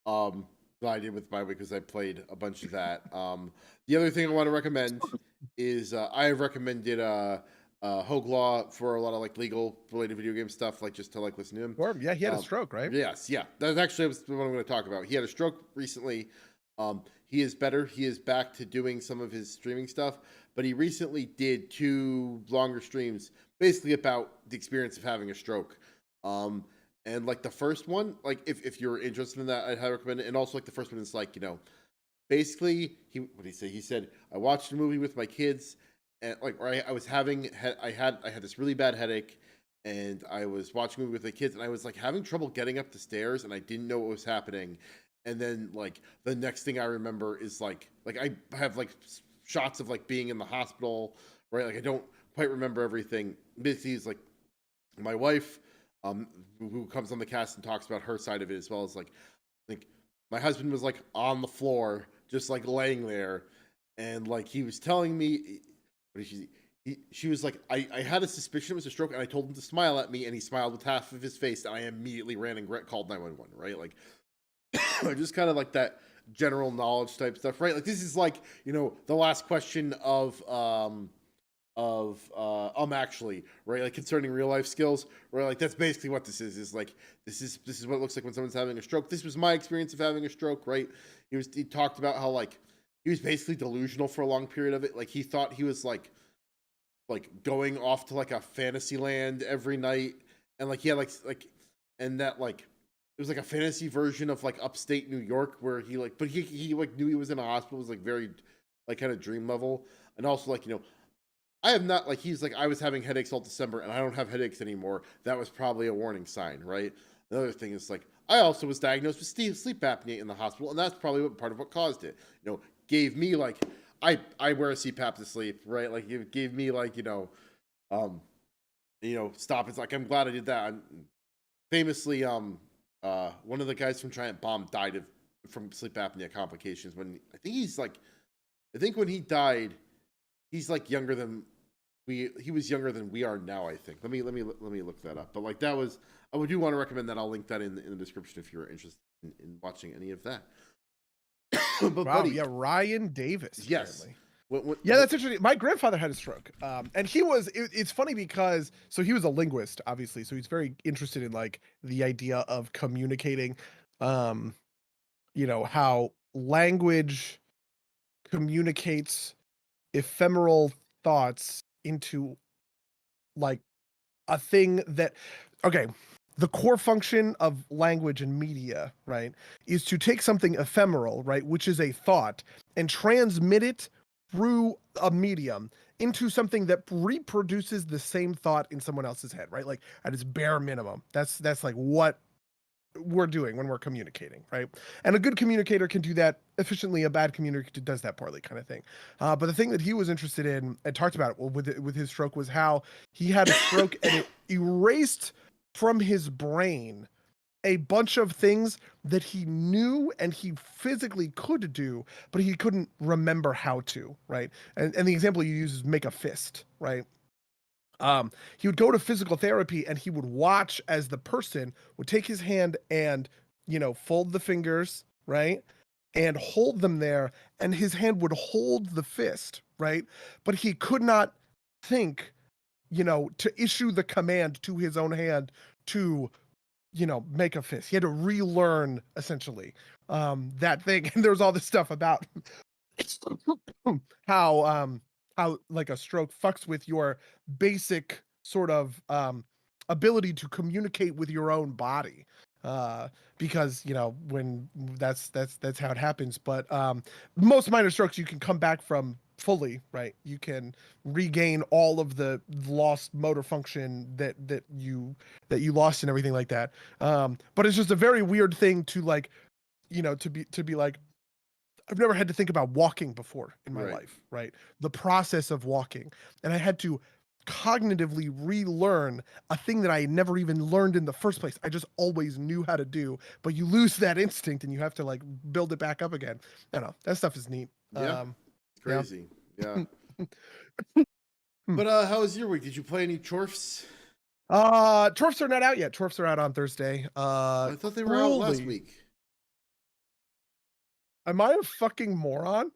that I did with my week because I played a bunch of that. The other thing I want to recommend is I have recommended Hogue Law for a lot of like legal related video game stuff, like just to like listen to him. Or, yeah, he had a stroke, right? Yes, yeah. That's actually what I'm going to talk about. He had a stroke recently. He is better. He is back to doing some of his streaming stuff, but he recently did 2 longer streams basically about the experience of having a stroke. And like the first one, like if you're interested in that, I'd highly recommend it. And also like the first one is like, you know, basically what did he say? He said, I watched a movie with my kids and like, or I was having, I had this really bad headache and I was watching a movie with the kids and I was like having trouble getting up the stairs and I didn't know what was happening. And then like the next thing I remember is like I have like shots of like being in the hospital, right? Like I don't quite remember everything. Basically, it's like my wife, who comes on the cast and talks about her side of it as well as like my husband was like on the floor, just like laying there, and like he was telling me, she was like, I had a suspicion it was a stroke, and I told him to smile at me, and he smiled with half of his face, and I immediately ran and called 911, right? Like. Just kind of like that general knowledge type stuff, right? Like this is like, you know, the last question of actually, right? Like concerning real life skills, right? Like that's basically what this is like this is what it looks like when someone's having a stroke. This was my experience of having a stroke, right? He talked about how like he was basically delusional for a long period of it. Like he thought he was like going off to like a fantasy land every night, and like he had like and that like it was like a fantasy version of like upstate New York where he like, but he like knew he was in a hospital. It was like very like kind of dream level. And also like, you know, I have not like, he's like, I was having headaches all December and I don't have headaches anymore. That was probably a warning sign, right? The other thing is like, I also was diagnosed with sleep apnea in the hospital. And that's probably part of what caused it, you know, gave me like, I wear a CPAP to sleep, right? Like it gave me like, you know, stop. It's like, I'm glad I did that. Famously, one of the guys from Giant Bomb died from sleep apnea complications. When I think when he died, he's like younger than he was younger than we are now. I think. Let me look that up. But like that was, I would do want to recommend that. I'll link that in the description if you're interested in watching any of that. But wow, buddy, yeah, Ryan Davis. Yes. Apparently. Yeah, that's interesting. My grandfather had a stroke, and he was. It's funny because he was a linguist, obviously, so he's very interested in like the idea of communicating. You know how language communicates ephemeral thoughts into like a thing that. Okay, the core function of language and media, right, is to take something ephemeral, right, which is a thought, and transmit it through a medium into something that reproduces the same thought in someone else's head, right? Like at its bare minimum. That's like what we're doing when we're communicating, right? And a good communicator can do that efficiently. A bad communicator does that poorly, kind of thing. But the thing that he was interested in and talked about with his stroke was how he had a stroke and it erased from his brain a bunch of things that he knew and he physically could do, but he couldn't remember how to, right? And the example you use is make a fist, right? He would go to physical therapy and he would watch as the person would take his hand and, fold the fingers, right? And hold them there, and his hand would hold the fist, right? But he could not think, to issue the command to his own hand to, make a fist. He had to relearn essentially that thing. And there's all this stuff about how like a stroke fucks with your basic sort of ability to communicate with your own body, because when that's how it happens. But most minor strokes you can come back from fully, right? You can regain all of the lost motor function that you lost and everything like that. But it's just a very weird thing to like, to be like, I've never had to think about walking before in my life, right? The process of walking. And I had to cognitively relearn a thing that I had never even learned in the first place. I just always knew how to do, but you lose that instinct and you have to like build it back up again. I don't know. That stuff is neat. Yeah. Crazy. Yeah. But how was your week? Did you play any Chorfs? Chorfs are not out yet. Chorfs are out on Thursday. I thought they were out last week. Am I a fucking moron?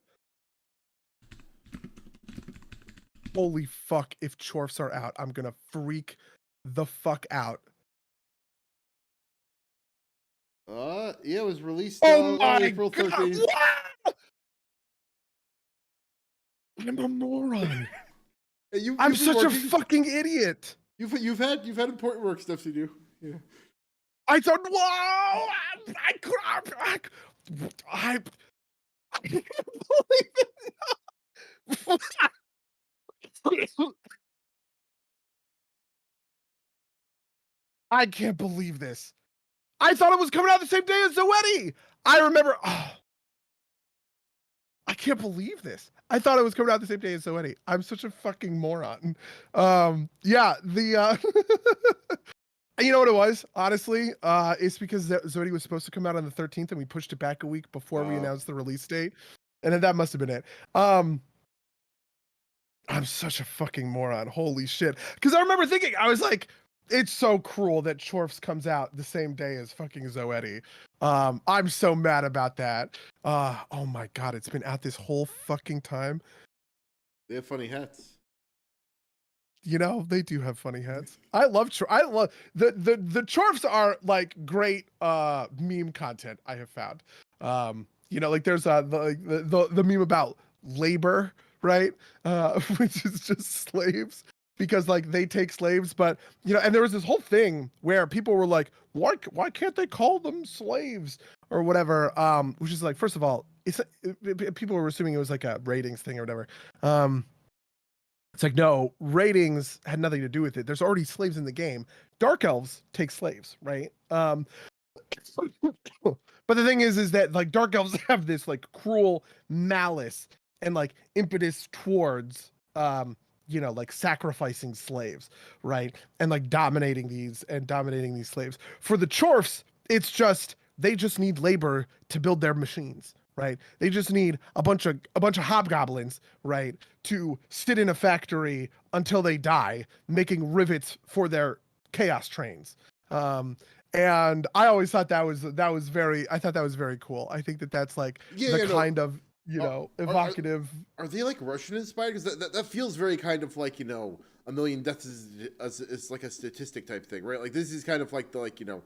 Holy fuck, if Chorfs are out, I'm gonna freak the fuck out. Yeah, it was released on April 13th. I'm a moron. I'm such a fucking idiot. You've had important work stuff to do. Yeah. I thought, whoa! I can't believe it. I can't believe this. I thought it was coming out the same day as Zoetti. I remember. Oh, I can't believe this. I thought it was coming out the same day as Zoetti. I'm such a fucking moron. Yeah, you know what it was? Honestly, it's because Zoetti was supposed to come out on the 13th and we pushed it back a week before we announced the release date. And then that must have been it. I'm such a fucking moron. Holy shit. Because I remember thinking, I was like, it's so cruel that Chorfs comes out the same day as fucking Zoetti. I'm so mad about that. Oh my God, it's been out this whole fucking time. They have funny hats. They do have funny hats. I love the Chorfs are like great meme content, I have found. Like there's the meme about labor, right? Which is just slaves, because like they take slaves, but and there was this whole thing where people were like, why can't they call them slaves or whatever? Which is like, first of all, people were assuming it was like a ratings thing or whatever. It's like, no, ratings had nothing to do with it. There's already slaves in the game. Dark elves take slaves, right? But the thing is that like dark elves have this like cruel malice and like impetus towards like sacrificing slaves, right? And like dominating these slaves. For the Chorfs, it's just they just need labor to build their machines, right? They just need a bunch of hobgoblins, right, to sit in a factory until they die, making rivets for their chaos trains. And I always thought that was very cool. I think that's like kind of evocative. Are they like Russian inspired? Because that feels very kind of like a million deaths is like a statistic type thing, right? Like this is kind of like the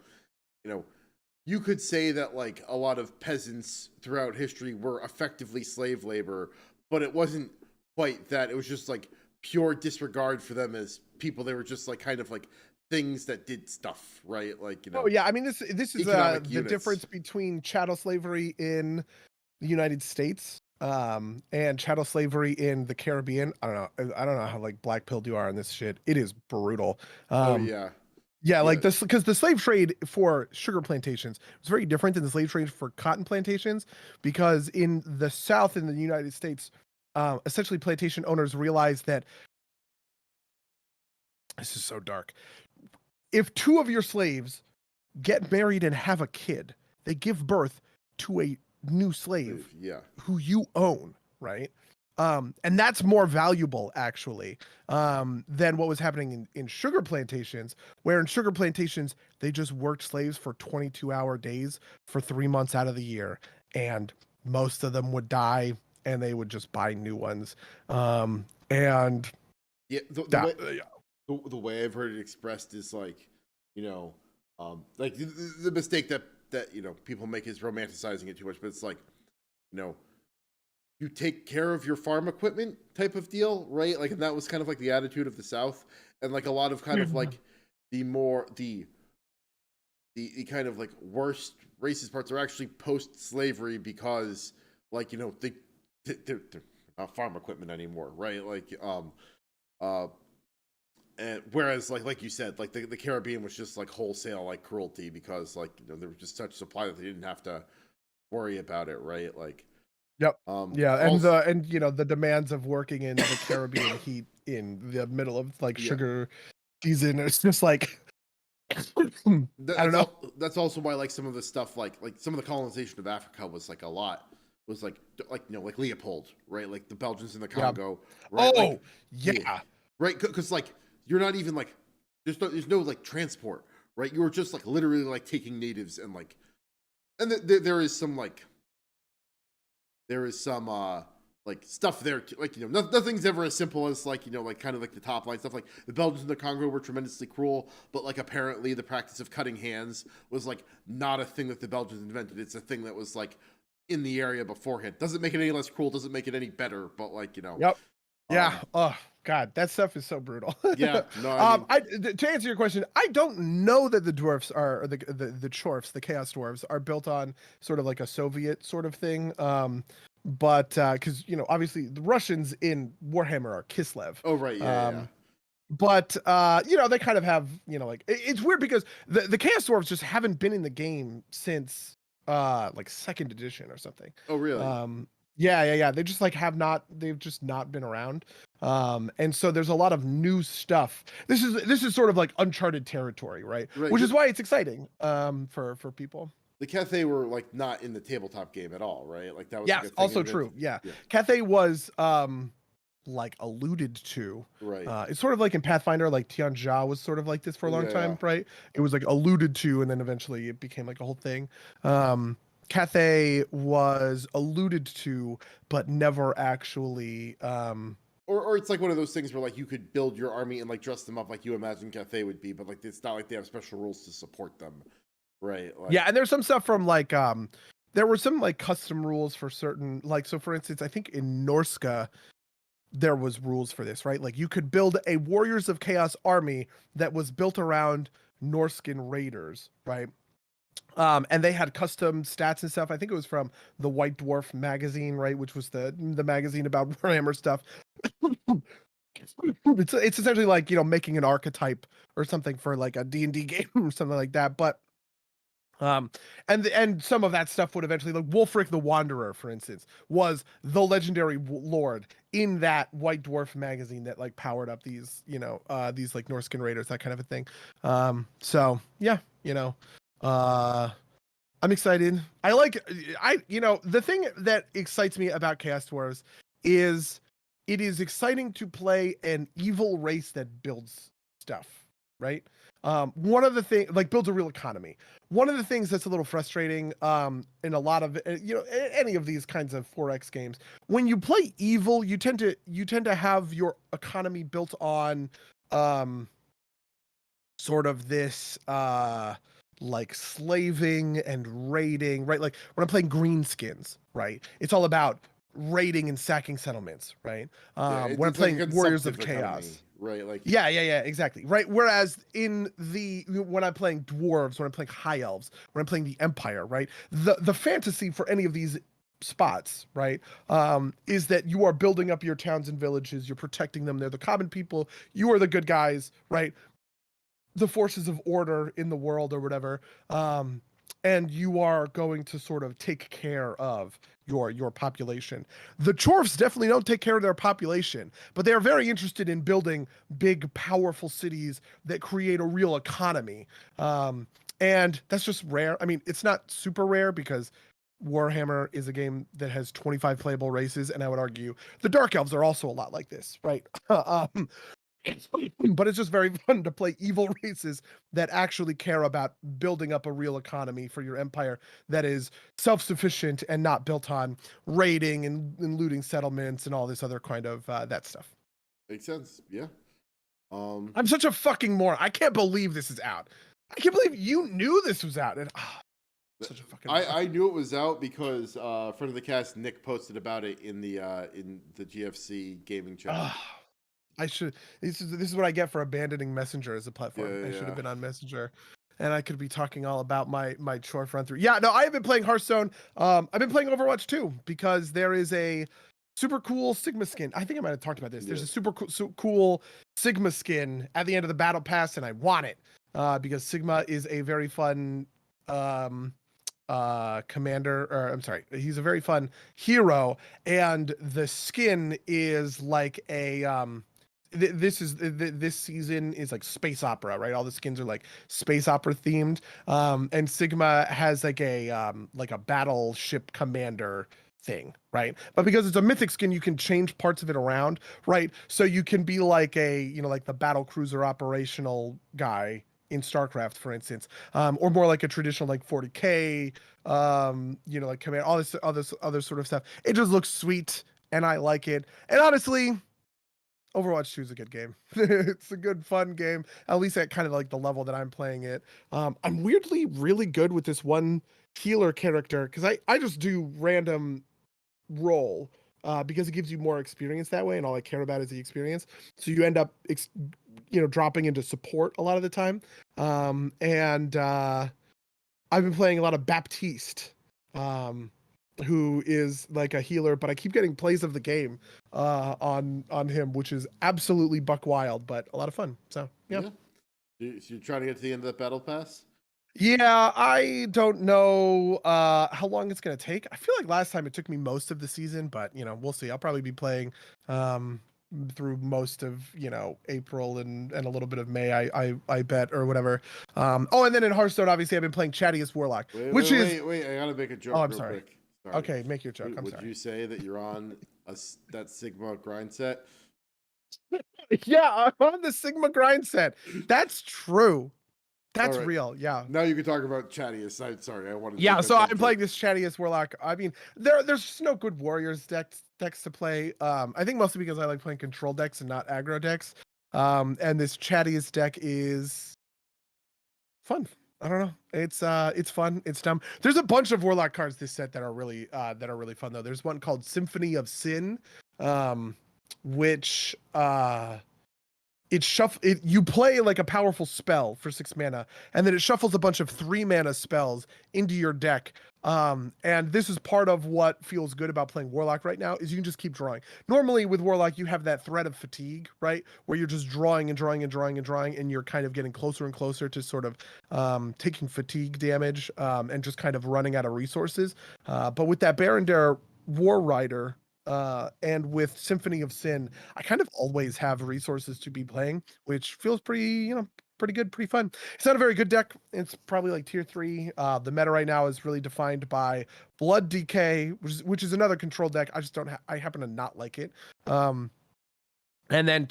you could say that like a lot of peasants throughout history were effectively slave labor, but it wasn't quite that. It was just like pure disregard for them as people. They were just like kind of like things that did stuff, right? Like Oh yeah, I mean this is the difference between chattel slavery in the United States and chattel slavery in the Caribbean. I don't know how like black pilled you are on this shit. It is brutal. Yeah, like this, because the slave trade for sugar plantations was very different than the slave trade for cotton plantations, because in the South in the United States, essentially plantation owners realized that this is so dark. If two of your slaves get married and have a kid, they give birth to a new slave who you own, right? And that's more valuable actually than what was happening in sugar plantations, where in sugar plantations they just worked slaves for 22-hour days for 3 months out of the year, and most of them would die, and they would just buy new ones. And Yeah, that, the way I've heard it expressed is like, you know, like the mistake that people make is romanticizing it too much, but it's like, you know, you take care of your farm equipment type of deal, right? Like, and that was kind of like the attitude of the South, and like a lot of kind of like the kind of like worst racist parts are actually post-slavery, because like, you know, they're not farm equipment anymore, right? Like, and whereas like you said, like the Caribbean was just like wholesale like cruelty, because like, you know, there was just such supply that they didn't have to worry about it, right? Like, yep. Yeah, and also, you know, the demands of working in the Caribbean heat in the middle of like sugar season, it's just like I don't know. That's also why like some of the stuff like some of the colonization of Africa was like like you know, like Leopold, right? Like the Belgians in the Congo, right? Oh, like, yeah. Right, because like you're not even like there's no like transport, right? You were just like literally like taking natives and like, and there is some like like stuff there too. Like, you know, nothing's ever as simple as like, you know, like kind of like the top line stuff. Like the Belgians in the Congo were tremendously cruel, but like apparently the practice of cutting hands was like not a thing that the Belgians invented. It's a thing that was like in the area beforehand. Doesn't make it any less cruel, doesn't make it any better, but like, you know. Yep. Yeah. Oh God, that stuff is so brutal. Yeah. No. I mean, to answer your question, I don't know that the dwarfs are, or the chorfs, the chaos dwarves, are built on sort of like a Soviet sort of thing. But because you know, obviously the Russians in Warhammer are Kislev. oh right, yeah. But you know, they kind of have, you know, like it's weird because the chaos dwarves just haven't been in the game since like second edition or something. Oh really? Yeah. They just like they've just not been around. And so there's a lot of new stuff. This is sort of like uncharted territory, right? Which is why it's exciting for people. The Cathay were like not in the tabletop game at all, right? Like that was yes, also true. Yeah. Cathay was like alluded to. Right. It's sort of like in Pathfinder, like Tianjia was sort of like this for a long time, right? It was like alluded to, and then eventually it became like a whole thing. Cathay was alluded to, but never actually. Or it's like one of those things where like you could build your army and like dress them up like you imagine Cathay would be, but like it's not like they have special rules to support them, right? Like, yeah, and there's some stuff from like there were some like custom rules for certain, like, so for instance, I think in Norska there was rules for this, right? Like you could build a Warriors of Chaos army that was built around Norskan raiders, right? And they had custom stats and stuff. I think it was from the White Dwarf magazine, right? Which was the magazine about Warhammer stuff. It's essentially like, you know, making an archetype or something for like a D&D game or something like that. But and some of that stuff would eventually, like Wulfric the Wanderer, for instance, was the legendary lord in that White Dwarf magazine that like powered up these, you know, these like Norskan raiders, that kind of a thing. So yeah, you know, I'm excited. You know, the thing that excites me about Chaos Dwarves is it is exciting to play an evil race that builds stuff, right? One of the things, like, builds a real economy. One of the things that's a little frustrating in a lot of, you know, any of these kinds of 4X games, when you play evil, you tend to have your economy built on sort of this like slaving and raiding, right? Like when I'm playing Greenskins, right? It's all about raiding and sacking settlements, right? When I'm playing like Warriors of Chaos, right? Like yeah, exactly, right. Whereas when I'm playing dwarves, when I'm playing high elves, when I'm playing the Empire, right? The fantasy for any of these spots, right, is that you are building up your towns and villages, you're protecting them, they're the common people, you are the good guys, right? The forces of order in the world or whatever, and you are going to sort of take care of your population. The Chorfs definitely don't take care of their population, but they are very interested in building big, powerful cities that create a real economy. And that's just rare. I mean, it's not super rare because Warhammer is a game that has 25 playable races, and I would argue the Dark Elves are also a lot like this, right? But it's just very fun to play evil races that actually care about building up a real economy for your empire that is self-sufficient and not built on raiding and looting settlements and all this other kind of that stuff. Makes sense. Yeah. I'm such a fucking moron. I can't believe this is out. I can't believe you knew this was out. And, such a fucking I knew it was out because friend of the cast Nick posted about it in the GFC gaming channel. I should. This is what I get for abandoning Messenger as a platform. Yeah, I should yeah. have been on Messenger, and I could be talking all about my chore run through. Yeah, no, I have been playing Hearthstone. I've been playing Overwatch 2 because there is a super cool Sigma skin. I think I might have talked about this. There's a super cool Sigma skin at the end of the battle pass, and I want it because Sigma is a very fun commander, or I'm sorry, he's a very fun hero, and the skin is like a this season is like space opera, right? All the skins are like space opera themed, and Sigma has like a battleship commander thing, right? But because it's a mythic skin, you can change parts of it around, right? So you can be like like the battle cruiser operational guy in StarCraft, for instance, or more like a traditional like 40k, like command, all this other sort of stuff. It just looks sweet, and I like it. And honestly, Overwatch 2 is a good game. It's a good, fun game, at least at kind of like the level that I'm playing it. I'm weirdly really good with this one healer character because I just do random roll because it gives you more experience that way, and all I care about is the experience. So you end up, dropping into support a lot of the time. And I've been playing a lot of Baptiste, who is like a healer, but I keep getting plays of the game on him, which is absolutely buck wild, but a lot of fun. So yeah. So you're trying to get to the end of that battle pass? Yeah, I don't know how long it's gonna take. I feel like last time it took me most of the season, but we'll see. I'll probably be playing through most of April and a little bit of May. I bet, or whatever. And then in Hearthstone, obviously, I've been playing Chattiest Warlock, Wait, I gotta make a joke. Oh, I'm real sorry. Quick. Sorry. Okay, make your joke. I'm Would sorry. you say that you're on that Sigma grind set? Yeah, I'm on the Sigma grind set. That's true. That's Right. real. Yeah. Now you can talk about Chattiest. Sorry, I wanted. Yeah, so I'm playing this Chattiest Warlock. I mean, there's just no good Warriors decks to play. I think mostly because I like playing control decks and not aggro decks. And this Chattiest deck is fun. I don't know. It's fun. It's dumb. There's a bunch of Warlock cards this set that are really fun though. There's one called Symphony of Sin, which you play like a powerful spell for 6 mana, and then it shuffles a bunch of 3 mana spells into your deck. And this is part of what feels good about playing Warlock right now, is you can just keep drawing. Normally with Warlock, you have that threat of fatigue, right? Where you're just drawing and drawing and drawing and drawing, and you're kind of getting closer and closer to sort of taking fatigue damage, and just kind of running out of resources. But with that Barondare War Rider, and with Symphony of Sin, I kind of always have resources to be playing, which feels pretty good, pretty fun. It's not a very good deck. It's probably like tier 3. The meta right now is really defined by Blood DK, which is another control deck. I just don't. I happen to not like it. And then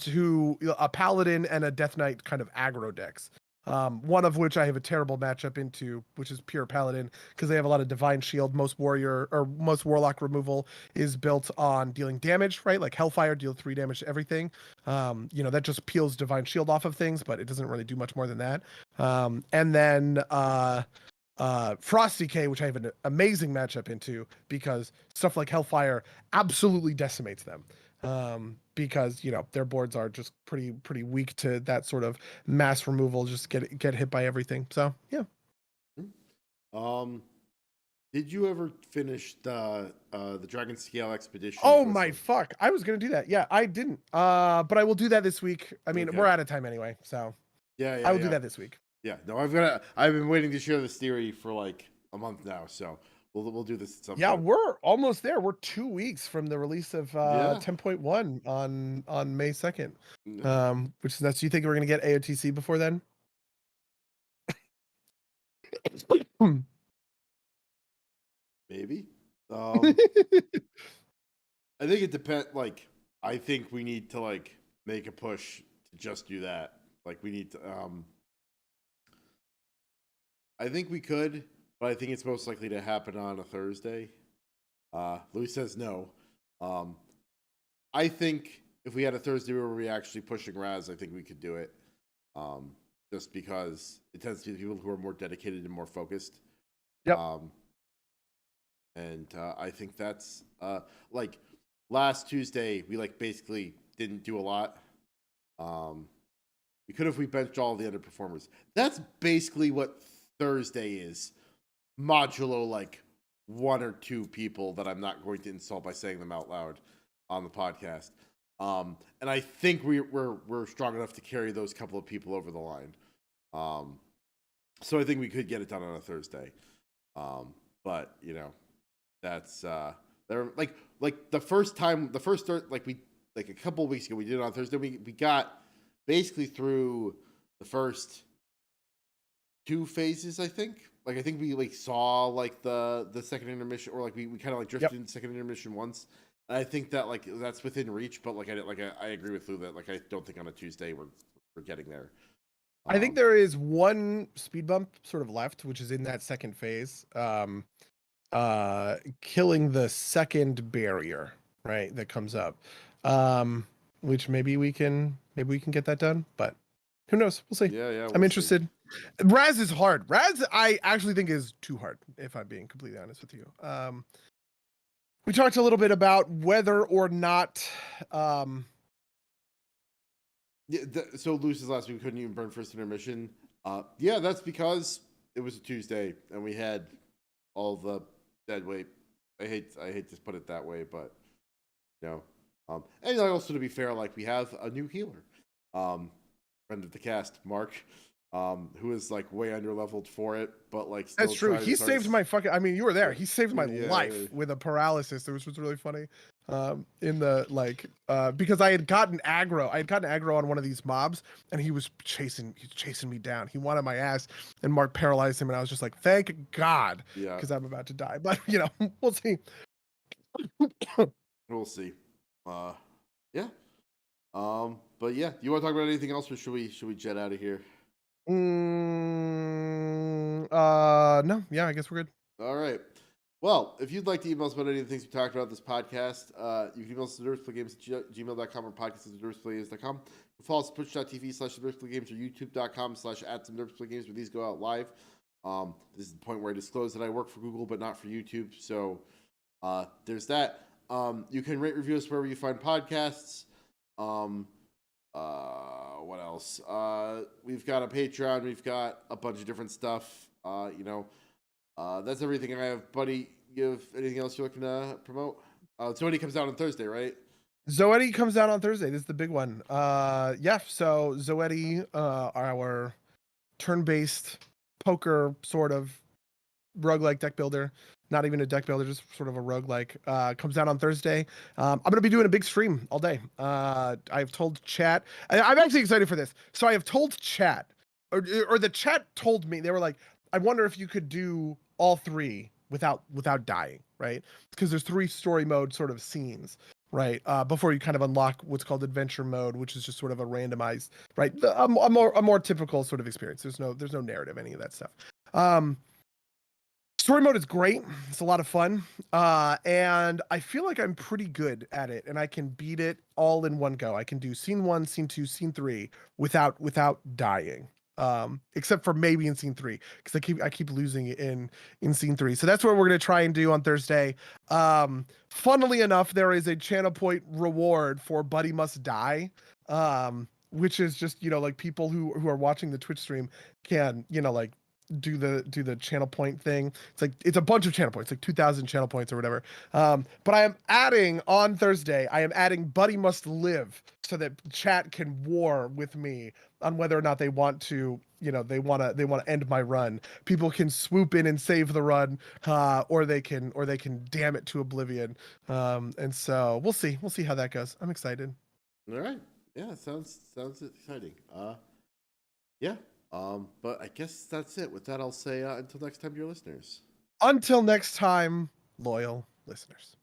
a Paladin and a Death Knight kind of aggro decks. One of which I have a terrible matchup into, which is pure Paladin, because they have a lot of Divine Shield. Most Warlock removal is built on dealing damage, right? Like Hellfire, deal 3 damage to everything. That just peels Divine Shield off of things, but it doesn't really do much more than that. And then Frosty K, which I have an amazing matchup into, because stuff like Hellfire absolutely decimates them. Because their boards are just pretty weak to that sort of mass removal, just get hit by everything. So yeah. Did you ever finish the Dragon Scale Expedition? Oh my fuck, I was gonna do that. Yeah, I didn't, but I will do that this week. I mean, we're out of time anyway, so yeah, I will do that this week. Yeah, no, I've been waiting to share this theory for like a month now, so we'll do this at some point. We're almost there. We're 2 weeks from the release of 10.1 on May 2nd. Which is nuts. Do you think we're gonna get AOTC before then? Maybe. I think it depends. Like, I think we need to like make a push to just do that. Like, we need to. I think we could, but I think it's most likely to happen on a Thursday. Louis says no. I think if we had a Thursday where we actually pushing Raz, I think we could do it. Just because it tends to be the people who are more dedicated and more focused. Yep. And I think that's like last Tuesday we like basically didn't do a lot. We could have we benched all the underperformers. That's basically what Thursday is. Modulo like one or two people that I'm not going to insult by saying them out loud on the podcast. And I think we're strong enough to carry those couple of people over the line. So I think we could get it done on a Thursday. But you know, that's they're like the first like a couple of weeks ago we did it on Thursday. We got basically through the first two phases, I think. Like I think we like saw like the second intermission, or like we kind of like drifted into second intermission once. And I think that like that's within reach, but like I agree with Lou that like I don't think on a Tuesday we're getting there. I think there is one speed bump sort of left, which is in that second phase. Killing the second barrier, right, that comes up. Which maybe we can get that done, but who knows? We'll see. Yeah, I'm interested. Raz is hard. Raz, I actually think is too hard, if I'm being completely honest with you. We talked a little bit about whether or not. So Luce's last week we couldn't even burn first intermission. Yeah, that's because it was a Tuesday and we had all the dead weight. I hate to put it that way, but you know. And also to be fair, like we have a new healer, friend of the cast, Mark, who is like way under leveled for it, but like still that's true. He saved my fucking. I mean, you were there. He saved my life with a paralysis, which was really funny. In the like, because I had gotten aggro. I had gotten aggro on one of these mobs, and he was chasing me down. He wanted my ass, and Mark paralyzed him, and I was just like, thank God, because I'm about to die. But you know, we'll see. We'll see. Yeah. But yeah, you want to talk about anything else, or should we jet out of here? No. Yeah, I guess we're good. All right. Well, if you'd like to email us about any of the things we talked about in this podcast, you can email us at derpsplaygames@gmail.com or podcast@derpsplays.com. Follow us at twitch.tv/derpsplaygames or youtube.com/@derpsplaygames, where these go out live. This is the point where I disclose that I work for Google, but not for YouTube. So there's that. You can rate, review us wherever you find podcasts. What else? We've got a Patreon. We've got a bunch of different stuff. That's everything I have. Buddy, you have anything else you're looking to promote? Zoetti comes out on Thursday, right? Zoetti comes out on Thursday. This is the big one. Yeah. So Zoetti, our turn-based poker sort of roguelike deck builder. Not even a deck builder, just sort of a roguelike. Comes out on Thursday. I'm going to be doing a big stream all day. I've told chat. I'm actually excited for this. So I have told chat, or the chat told me, they were like, I wonder if you could do all three without dying, right? Because there's 3 story mode sort of scenes, right? Before you kind of unlock what's called adventure mode, which is just sort of a randomized, right? A more typical sort of experience. There's no narrative, any of that stuff. Story mode is great. It's a lot of fun. And I feel like I'm pretty good at it, and I can beat it all in one go. I can do scene 1, scene 2, scene 3 without dying. Except for maybe in scene 3, because I keep losing in scene 3. So that's what we're gonna try and do on Thursday. Funnily enough, there is a channel point reward for Buddy Must Die. Which is just, like people who are watching the Twitch stream can, like do the channel point thing. It's a bunch of channel points, like 2,000 channel points or whatever. But I am adding on Thursday, Buddy Must Live, so that chat can war with me on whether or not they want to, they want to end my run. People can swoop in and save the run, or they can damn it to oblivion. And so we'll see how that goes. I'm excited. All right. Yeah, sounds exciting. Yeah. But I guess that's it. With that, I'll say until next time, dear listeners. Until next time, loyal listeners.